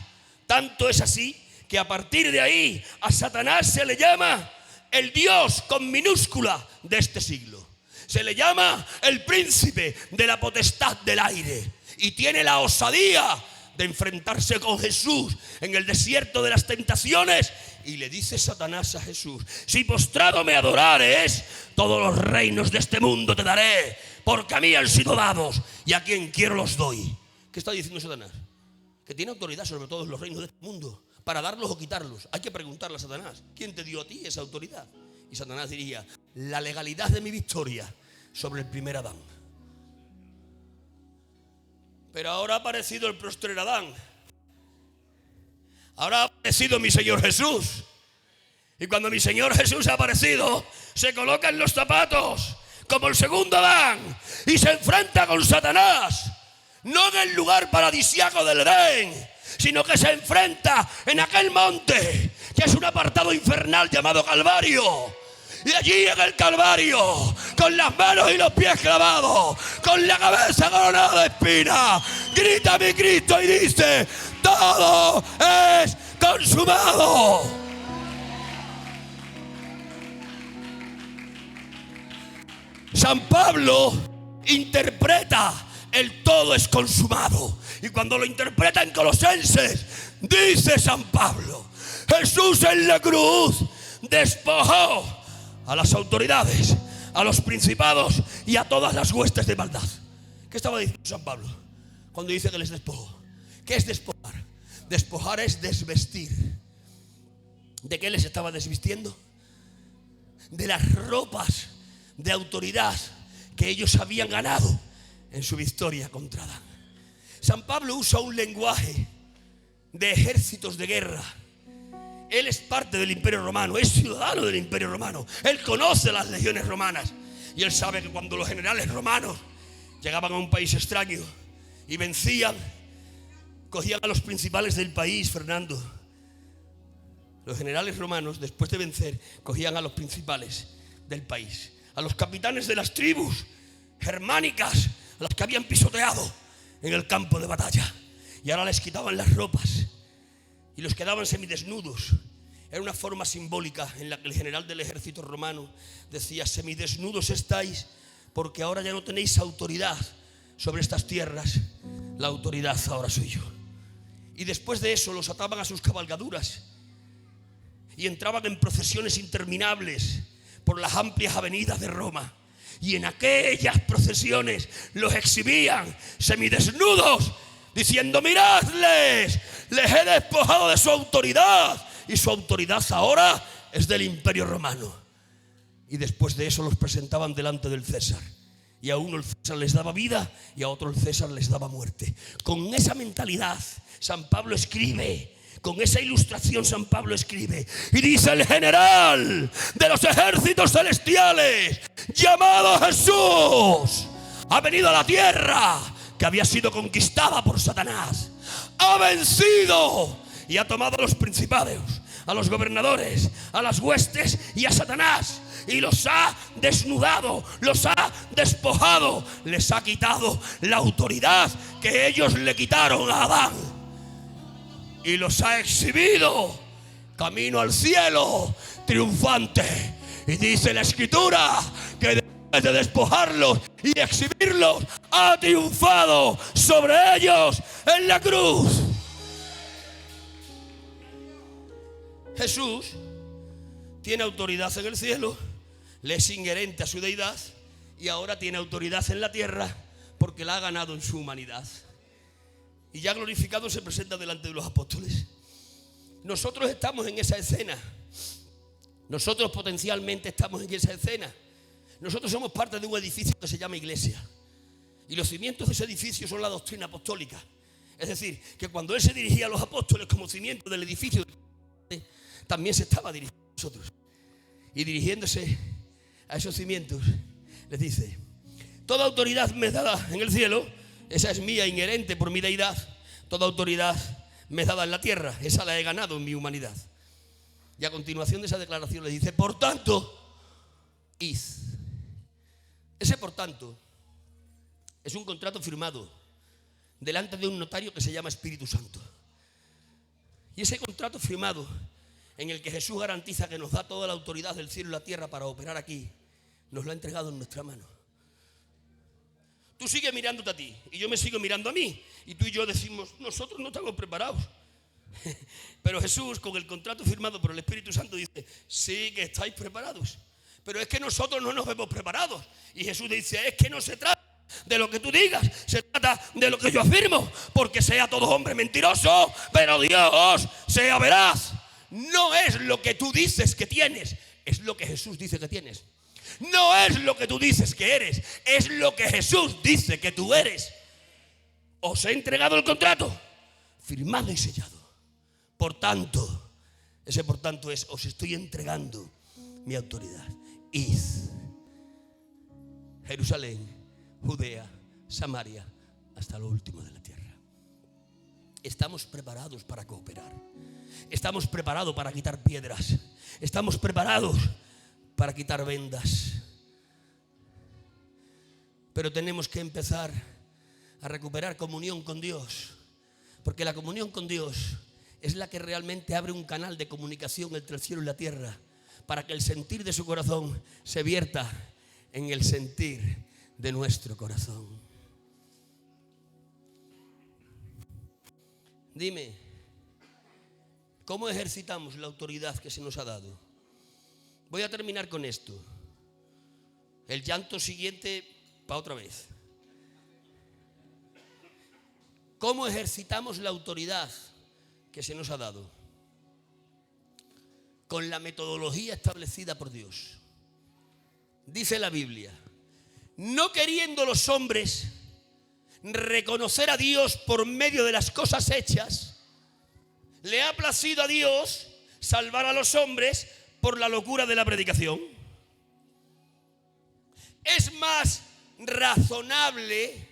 Tanto es así que a partir de ahí a Satanás se le llama el Dios con minúscula de este siglo. Se le llama el príncipe de la potestad del aire. Y tiene la osadía de enfrentarse con Jesús en el desierto de las tentaciones. Y le dice Satanás a Jesús: si postrado me adorares, todos los reinos de este mundo te daré, porque a mí han sido dados y a quien quiero los doy. ¿Qué está diciendo Satanás? Que tiene autoridad sobre todos los reinos de este mundo para darlos o quitarlos. Hay que preguntarle a Satanás: ¿quién te dio a ti esa autoridad? Y Satanás diría: la legalidad de mi victoria sobre el primer Adán. Pero ahora ha aparecido el postrer Adán. Ahora ha aparecido mi Señor Jesús. Y cuando mi Señor Jesús ha aparecido, se coloca en los zapatos como el segundo Adán y se enfrenta con Satanás. No en el lugar paradisíaco del Edén, sino que se enfrenta en aquel monte que es un apartado infernal llamado Calvario. Y allí en el Calvario, con las manos y los pies clavados, con la cabeza coronada de espinas, grita mi Cristo y dice: todo es consumado. San Pablo interpreta el todo es consumado. Y cuando lo interpreta en Colosenses, dice San Pablo: Jesús en la cruz despojó a las autoridades, a los principados y a todas las huestes de maldad. ¿Qué estaba diciendo San Pablo cuando dice que les despojó? ¿Qué es despojar? Despojar es desvestir. ¿De qué les estaba desvistiendo? De las ropas de autoridad que ellos habían ganado en su victoria contra Adán. San Pablo usa un lenguaje de ejércitos de guerra. Él es parte del Imperio Romano, es ciudadano del Imperio Romano. Él conoce las legiones romanas y él sabe que cuando los generales romanos llegaban a un país extraño y vencían, cogían a los principales del país, Fernando. Los generales romanos, después de vencer, cogían a los principales del país, a los capitanes de las tribus germánicas, a las que habían pisoteado en el campo de batalla, y ahora les quitaban las ropas y los quedaban semidesnudos. Era una forma simbólica en la que el general del ejército romano decía: semidesnudos estáis porque ahora ya no tenéis autoridad sobre estas tierras, la autoridad ahora soy yo. Y después de eso los ataban a sus cabalgaduras y entraban en procesiones interminables por las amplias avenidas de Roma. Y en aquellas procesiones los exhibían semidesnudos, diciendo: miradles, les he despojado de su autoridad, y su autoridad ahora es del Imperio Romano. Y después de eso los presentaban delante del César, y a uno el César les daba vida y a otro el César les daba muerte. Con esa mentalidad San Pablo escribe, con esa ilustración San Pablo escribe y dice: el general de los ejércitos celestiales, llamado Jesús, ha venido a la tierra que había sido conquistada por Satanás, ha vencido y ha tomado a los principados, a los gobernadores, a las huestes y a Satanás, y los ha desnudado, los ha despojado, les ha quitado la autoridad que ellos le quitaron a Adán y los ha exhibido camino al cielo triunfante. Y dice la Escritura que después de despojarlos y exhibirlos, ha triunfado sobre ellos en la cruz. Jesús tiene autoridad en el cielo, le es inherente a su deidad y ahora tiene autoridad en la tierra porque la ha ganado en su humanidad. Y ya glorificado se presenta delante de los apóstoles. Nosotros estamos en esa escena. Nosotros potencialmente estamos en esa escena. Nosotros somos parte de un edificio que se llama iglesia. Y los cimientos de ese edificio son la doctrina apostólica. Es decir, que cuando Él se dirigía a los apóstoles como cimiento del edificio, también se estaba dirigiendo a nosotros. Y dirigiéndose a esos cimientos, les dice: toda autoridad me es dada en el cielo, esa es mía, inherente por mi deidad. Toda autoridad me es dada en la tierra, esa la he ganado en mi humanidad. Y a continuación de esa declaración le dice: por tanto, id. Ese por tanto es un contrato firmado delante de un notario que se llama Espíritu Santo. Y ese contrato firmado, en el que Jesús garantiza que nos da toda la autoridad del cielo y la tierra para operar aquí, nos lo ha entregado en nuestra mano. Tú sigues mirándote a ti y yo me sigo mirando a mí, y tú y yo decimos: nosotros no estamos preparados. Pero Jesús, con el contrato firmado por el Espíritu Santo, dice: sí que estáis preparados, pero es que nosotros no nos vemos preparados. Y Jesús dice: es que no se trata de lo que tú digas, se trata de lo que yo afirmo, porque sea todo hombre mentiroso, pero Dios sea veraz. No es lo que tú dices que tienes, es lo que Jesús dice que tienes. No es lo que tú dices que eres, es lo que Jesús dice que tú eres. Os he entregado el contrato, firmado y sellado. Por tanto, ese por tanto es: os estoy entregando mi autoridad. Id. Jerusalén, Judea, Samaria, hasta lo último de la tierra. Estamos preparados para cooperar. Estamos preparados para quitar piedras. Estamos preparados para quitar vendas. Pero tenemos que empezar a recuperar comunión con Dios, porque la comunión con Dios es la que realmente abre un canal de comunicación entre el cielo y la tierra, para que el sentir de su corazón se vierta en el sentir de nuestro corazón. Dime, ¿cómo ejercitamos la autoridad que se nos ha dado? Voy a terminar con esto. El llanto siguiente para otra vez. ¿Cómo ejercitamos la autoridad que se nos ha dado? Con la metodología establecida por Dios. Dice la Biblia: no queriendo los hombres reconocer a Dios por medio de las cosas hechas, le ha placido a Dios salvar a los hombres por la locura de la predicación. Es más razonable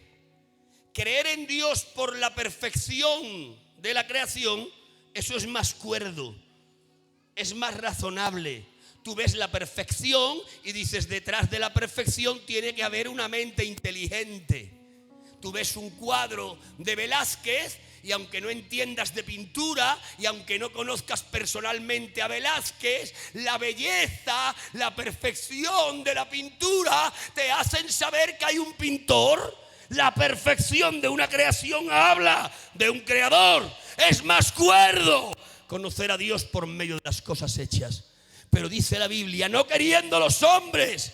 creer en Dios por la perfección de la creación. Eso es más cuerdo, es más razonable. Tú ves la perfección y dices: detrás de la perfección tiene que haber una mente inteligente. Tú ves un cuadro de Velázquez y aunque no entiendas de pintura y aunque no conozcas personalmente a Velázquez, la belleza, la perfección de la pintura te hacen saber que hay un pintor. La perfección de una creación habla de un creador. Es más cuerdo conocer a Dios por medio de las cosas hechas. Pero dice la Biblia: no queriendo los hombres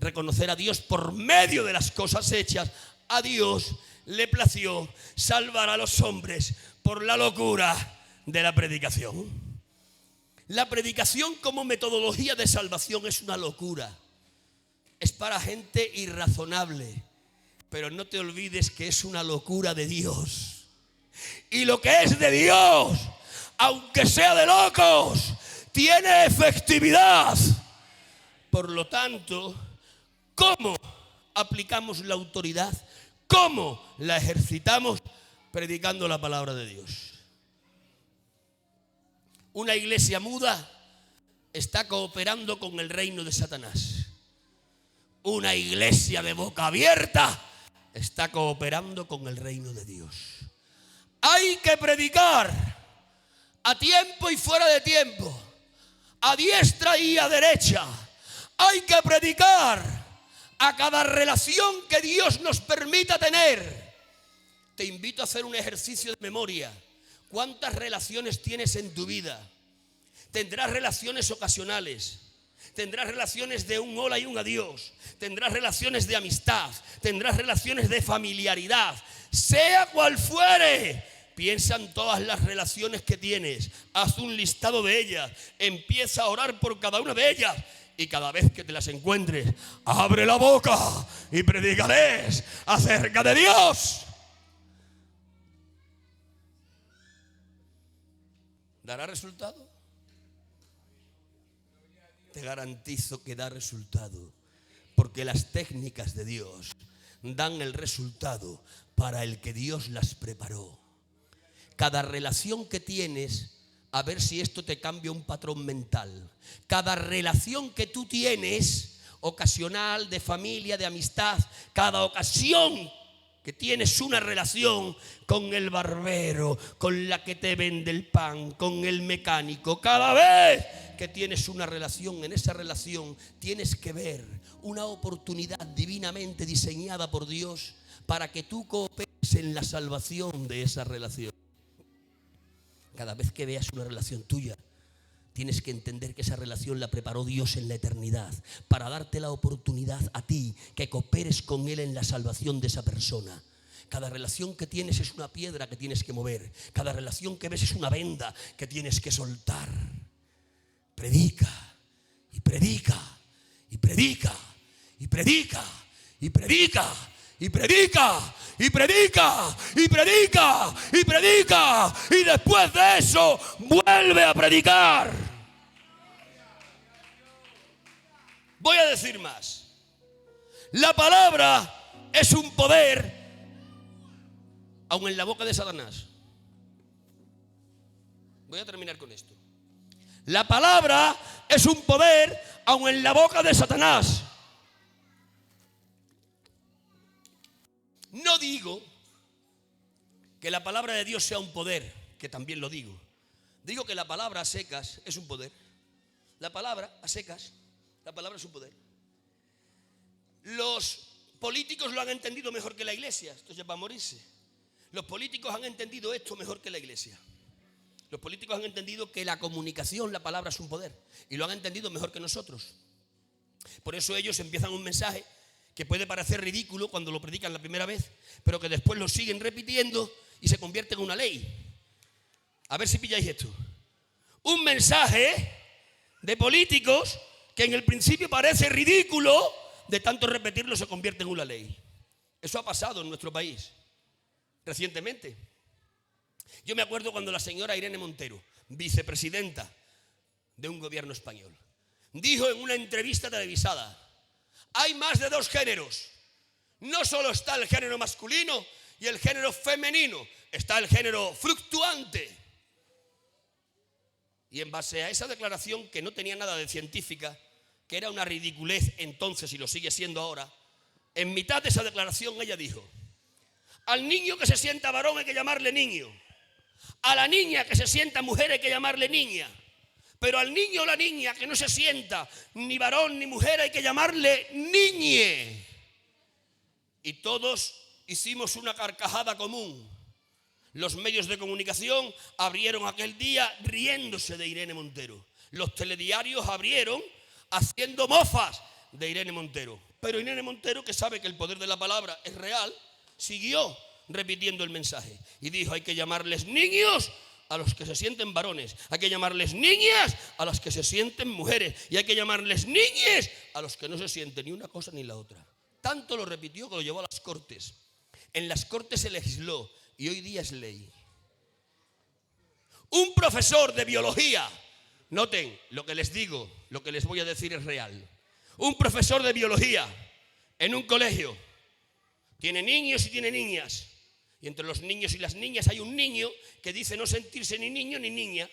reconocer a Dios por medio de las cosas hechas, a Dios le plació salvar a los hombres por la locura de la predicación. La predicación como metodología de salvación es una locura. Es para gente irrazonable. Pero no te olvides que es una locura de Dios. Y lo que es de Dios, aunque sea de locos, tiene efectividad. Por lo tanto, ¿cómo aplicamos la autoridad? ¿Cómo la ejercitamos? Predicando la palabra de Dios. Una iglesia muda está cooperando con el reino de Satanás. Una iglesia de boca abierta está cooperando con el reino de Dios. Hay que predicar a tiempo y fuera de tiempo, a diestra y a derecha. Hay que predicar a cada relación que Dios nos permita tener. Te invito a hacer un ejercicio de memoria. ¿Cuántas relaciones tienes en tu vida? Tendrás relaciones ocasionales, tendrás relaciones de un hola y un adiós, tendrás relaciones de amistad, tendrás relaciones de familiaridad. Sea cual fuere, piensa en todas las relaciones que tienes, haz un listado de ellas, empieza a orar por cada una de ellas. Y cada vez que te las encuentres, abre la boca y predícales acerca de Dios. ¿Dará resultado? Te garantizo que da resultado, porque las técnicas de Dios dan el resultado para el que Dios las preparó. Cada relación que tienes, a ver si esto te cambia un patrón mental. Cada relación que tú tienes, ocasional, de familia, de amistad, cada ocasión que tienes una relación con el barbero, con la que te vende el pan, con el mecánico, cada vez que tienes una relación, en esa relación tienes que ver una oportunidad divinamente diseñada por Dios para que tú cooperes en la salvación de esa relación. Cada vez que veas una relación tuya, tienes que entender que esa relación la preparó Dios en la eternidad para darte la oportunidad a ti que cooperes con Él en la salvación de esa persona. Cada relación que tienes es una piedra que tienes que mover. Cada relación que ves es una venda que tienes que soltar. Predica y predica y predica y predica y predica y predica y predica y predica y predica, y después de eso vuelve a predicar. Voy a decir más. La palabra es un poder aun en la boca de Satanás. Voy a terminar con esto. La palabra es un poder aun en la boca de Satanás. No digo que la palabra de Dios sea un poder, que también lo digo. Digo que la palabra a secas es un poder. La palabra a secas, la palabra es un poder. Los políticos lo han entendido mejor que la iglesia. Esto ya va a morirse. Los políticos han entendido esto mejor que la iglesia. Los políticos han entendido que la comunicación, la palabra es un poder. Y lo han entendido mejor que nosotros. Por eso ellos empiezan un mensaje que puede parecer ridículo cuando lo predican la primera vez, pero que después lo siguen repitiendo y se convierte en una ley. A ver si pilláis esto. Un mensaje de políticos que en el principio parece ridículo, de tanto repetirlo se convierte en una ley. Eso ha pasado en nuestro país recientemente. Yo me acuerdo cuando la señora Irene Montero, vicepresidenta de un gobierno español, dijo en una entrevista televisada: hay más de dos géneros. No solo está el género masculino y el género femenino, está el género fluctuante. Y en base a esa declaración, que no tenía nada de científica, que era una ridiculez entonces y lo sigue siendo ahora, en mitad de esa declaración ella dijo: al niño que se sienta varón hay que llamarle niño, a la niña que se sienta mujer hay que llamarle niña, pero al niño o la niña que no se sienta ni varón ni mujer hay que llamarle niñe. Y todos hicimos una carcajada común. Los medios de comunicación abrieron aquel día riéndose de Irene Montero. Los telediarios abrieron haciendo mofas de Irene Montero. Pero Irene Montero, que sabe que el poder de la palabra es real, siguió repitiendo el mensaje y dijo: hay que llamarles niños a los que se sienten varones, hay que llamarles niñas a las que se sienten mujeres, y hay que llamarles niñes a los que no se sienten ni una cosa ni la otra. Tanto lo repitió que lo llevó a las Cortes. En las Cortes se legisló y hoy día es ley. Un profesor de biología, noten lo que les digo, lo que les voy a decir es real. Un profesor de biología en un colegio tiene niños y tiene niñas. Y entre los niños y las niñas hay un niño que dice no sentirse ni niño ni niña.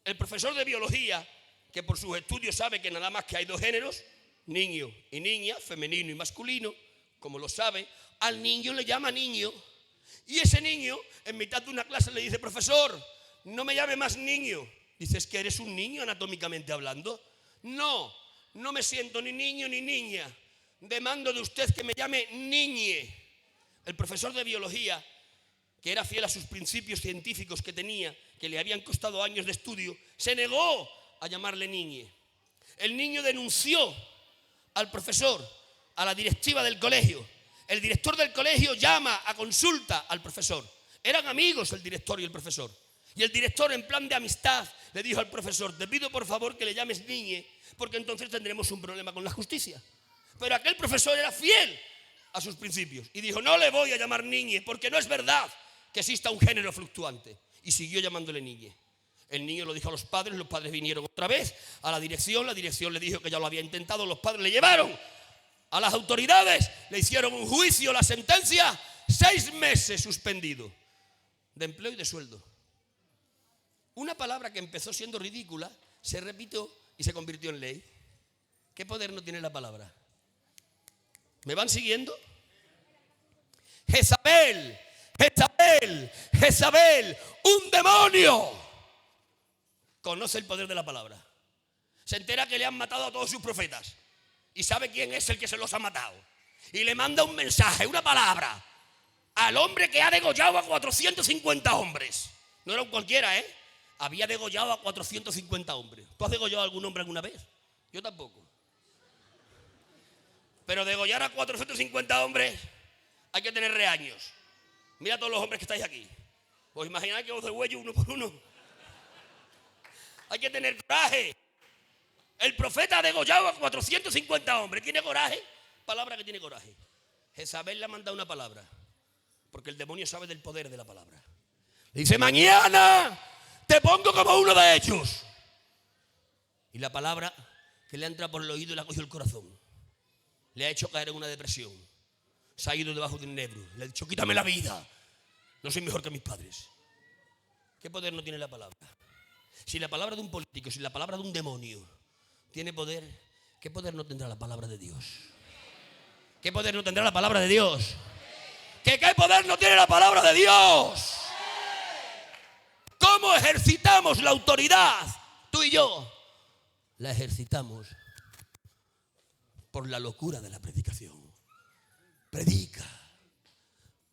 El profesor de biología, que por sus estudios sabe que nada más que hay dos géneros, niño y niña, femenino y masculino, como lo sabe, al niño le llama niño. Y ese niño, en mitad de una clase, le dice: profesor, no me llame más niño. Dice: ¿es que eres un niño anatómicamente hablando? No, no me siento ni niño ni niña. Demando de usted que me llame niñe. El profesor de biología, que era fiel a sus principios científicos que tenía, que le habían costado años de estudio, se negó a llamarle niñe. El niño denunció al profesor, a la directiva del colegio. El director del colegio llama a consulta al profesor. Eran amigos el director y el profesor. Y el director, en plan de amistad, le dijo al profesor: te pido por favor que le llames niñe, porque entonces tendremos un problema con la justicia. Pero aquel profesor era fiel a sus principios y dijo: no le voy a llamar niñe, porque no es verdad que exista un género fluctuante. Y siguió llamándole niñe. El niño lo dijo a los padres vinieron otra vez a la dirección le dijo que ya lo había intentado, los padres le llevaron a las autoridades, le hicieron un juicio, la sentencia: 6 meses suspendido de empleo y de sueldo. Una palabra que empezó siendo ridícula se repitió y se convirtió en ley. ¿Qué poder no tiene la palabra? ¿Me van siguiendo? Jezabel, Jezabel, Jezabel, un demonio, conoce el poder de la palabra. Se entera que le han matado a todos sus profetas y sabe quién es el que se los ha matado. Y le manda un mensaje, una palabra, al hombre que ha degollado a 450 hombres. No era un cualquiera, ¿eh? Había degollado a 450 hombres. ¿Tú has degollado a algún hombre alguna vez? Yo tampoco. Pero degollar a 450 hombres hay que tener reaños. Mira a todos los hombres que estáis aquí. Pues imagináis que os degüello uno por uno. Hay que tener coraje. El profeta ha degollado a 450 hombres. ¿Tiene coraje? Palabra que tiene coraje. Jezabel le ha mandado una palabra, porque el demonio sabe del poder de la palabra. Le dice: mañana te pongo como uno de ellos. Y la palabra que le ha entrado por el oído y le ha cogido el corazón, le ha hecho caer en una depresión. Se ha ido debajo de un nebro. Le ha dicho: quítame la vida. No soy mejor que mis padres. ¿Qué poder no tiene la palabra? Si la palabra de un político, si la palabra de un demonio tiene poder, ¿qué poder no tendrá la palabra de Dios? ¿Qué poder no tendrá la palabra de Dios? ¿Qué poder no tiene la palabra de Dios? ¿Cómo ejercitamos la autoridad? Tú y yo la ejercitamos por la locura de la predicación. Predica,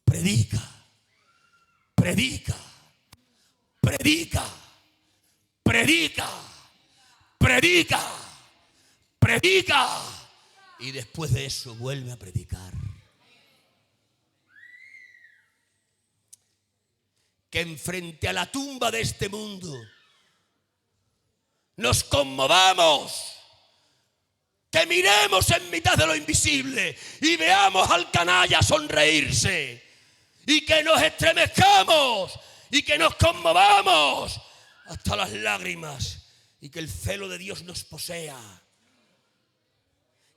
predica, predica, predica, predica, predica, predica. Y después de eso vuelve a predicar. Que enfrente a la tumba de este mundo nos conmovamos, que miremos en mitad de lo invisible y veamos al canalla sonreírse, y que nos estremezcamos y que nos conmovamos hasta las lágrimas, y que el celo de Dios nos posea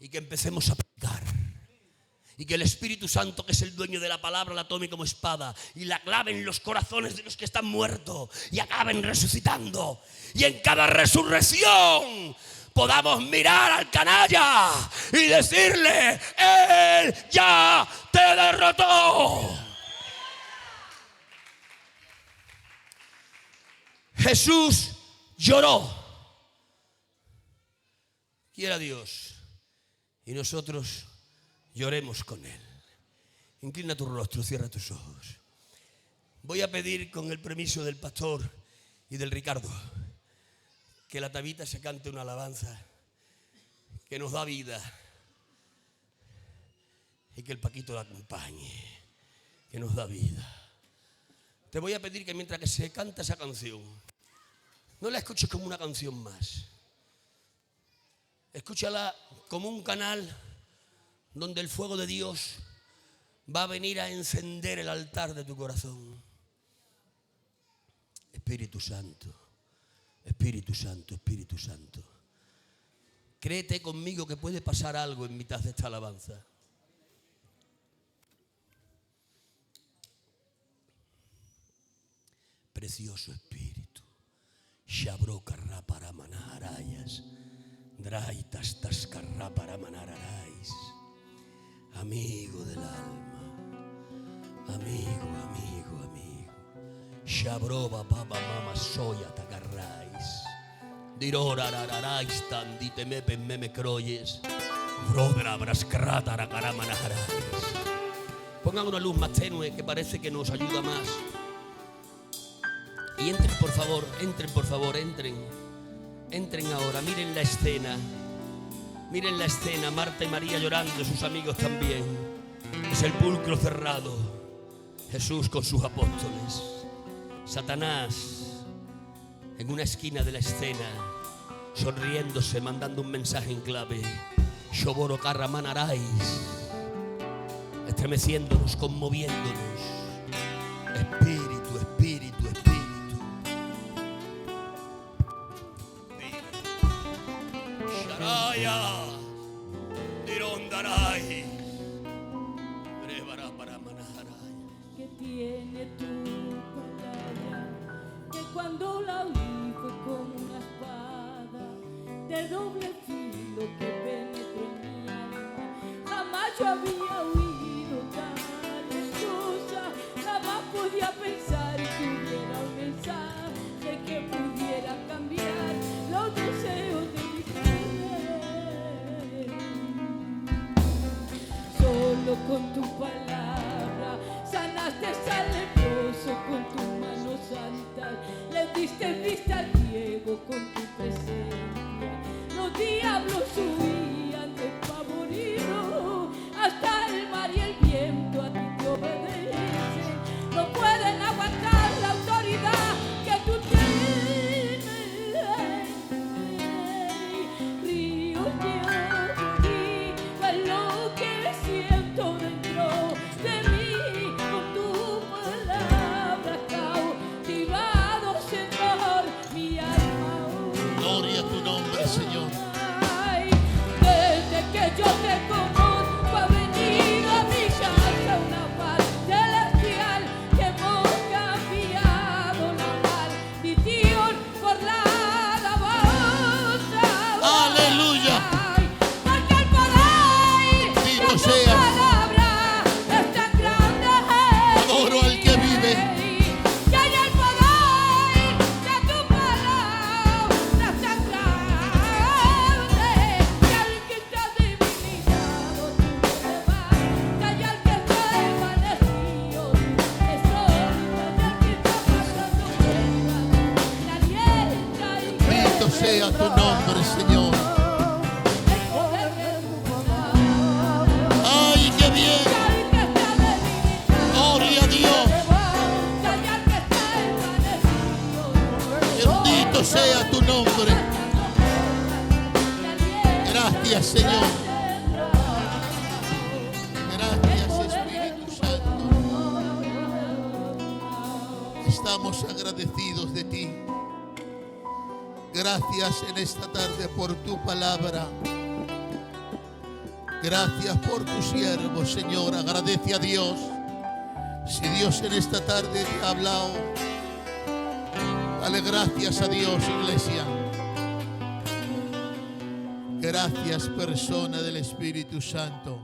y que empecemos a predicar. Y que el Espíritu Santo, que es el dueño de la palabra, la tome como espada y la clave en los corazones de los que están muertos y acaben resucitando. Y en cada resurrección podamos mirar al canalla y decirle: Él ya te derrotó. Jesús lloró. Quiera Dios y nosotros lloremos con Él. Inclina tu rostro, cierra tus ojos. Voy a pedir, con el permiso del pastor y del Ricardo, que la Tabita se cante una alabanza que nos da vida, y que el Paquito la acompañe, que nos da vida. Te voy a pedir que mientras que se canta esa canción, no la escuches como una canción más. Escúchala como un canal donde el fuego de Dios va a venir a encender el altar de tu corazón. Espíritu Santo, Espíritu Santo, Espíritu Santo. Créete conmigo que puede pasar algo en mitad de esta alabanza. Precioso Espíritu. Shabro carra para manarayas. Draitas tas carra para manararais. Amigo del alma. Amigo, amigo, amigo. Shabroba baba mama soya tagarrais. Dirora rararais tandite me croyes. Brodra braskrata racaramanarais. Pongan una luz más tenue que parece que nos ayuda más. Y entren por favor, entren. Entren ahora, miren la escena. Miren la escena, Marta y María llorando, sus amigos también. El sepulcro cerrado, Jesús con sus apóstoles. Satanás en una esquina de la escena, sonriéndose, mandando un mensaje en clave. Shoboro carramanarais, estremeciéndonos, conmoviéndonos. Espíritu, espíritu, espíritu. Sharaya, Dirondarai, Brevara para Manaharai. Que tiene tu palabra, que cuando la oí fue como una espada de doble filo que penetró en mi alma. Jamás yo había oído tales cosas, jamás podía pensar que hubiera un mensaje que pudiera cambiar los deseos de mi querer. Solo con tu palabra sanaste al leproso, con tus manos santas le diste vista al ciego con tu presencia. Los diablos huían despavoridos, hasta el mar y el viento a ti te obedecen. No pueden aguantar la autoridad que tú tienes. Ríos de ti, es lo que siento dentro de mí. Con tu palabra cautivado, Señor, mi alma. Gloria a tu nombre, Señor. Desde que yo te conozco ha venido a mi casa una paz celestial que hemos cambiado la maldición por la alabanza. Aleluya. Porque el poder Bendito de tu sea. palabra es tan grande. Adoro al que vive. Y hay el poder de tu palabra es tan grande. Y al que está debilitado tú te vas. Y hay al que está desvanecido tú te soltas. Y al que está pasando pruebas te alienta y te Bendito sea tu nombre, Señor. el poder de tu palabra. Ay, qué bien. Y al que está debilitado Gloria a Dios. Bendito sea tu nombre. Gracias, Señor. Gracias, Espíritu Santo. Estamos agradecidos de ti. Gracias en esta tarde por tu palabra. Gracias por tu siervo, Señor. Agradece a Dios. Si Dios en esta tarde te ha hablado, dale gracias a Dios, iglesia. Gracias, persona del Espíritu Santo.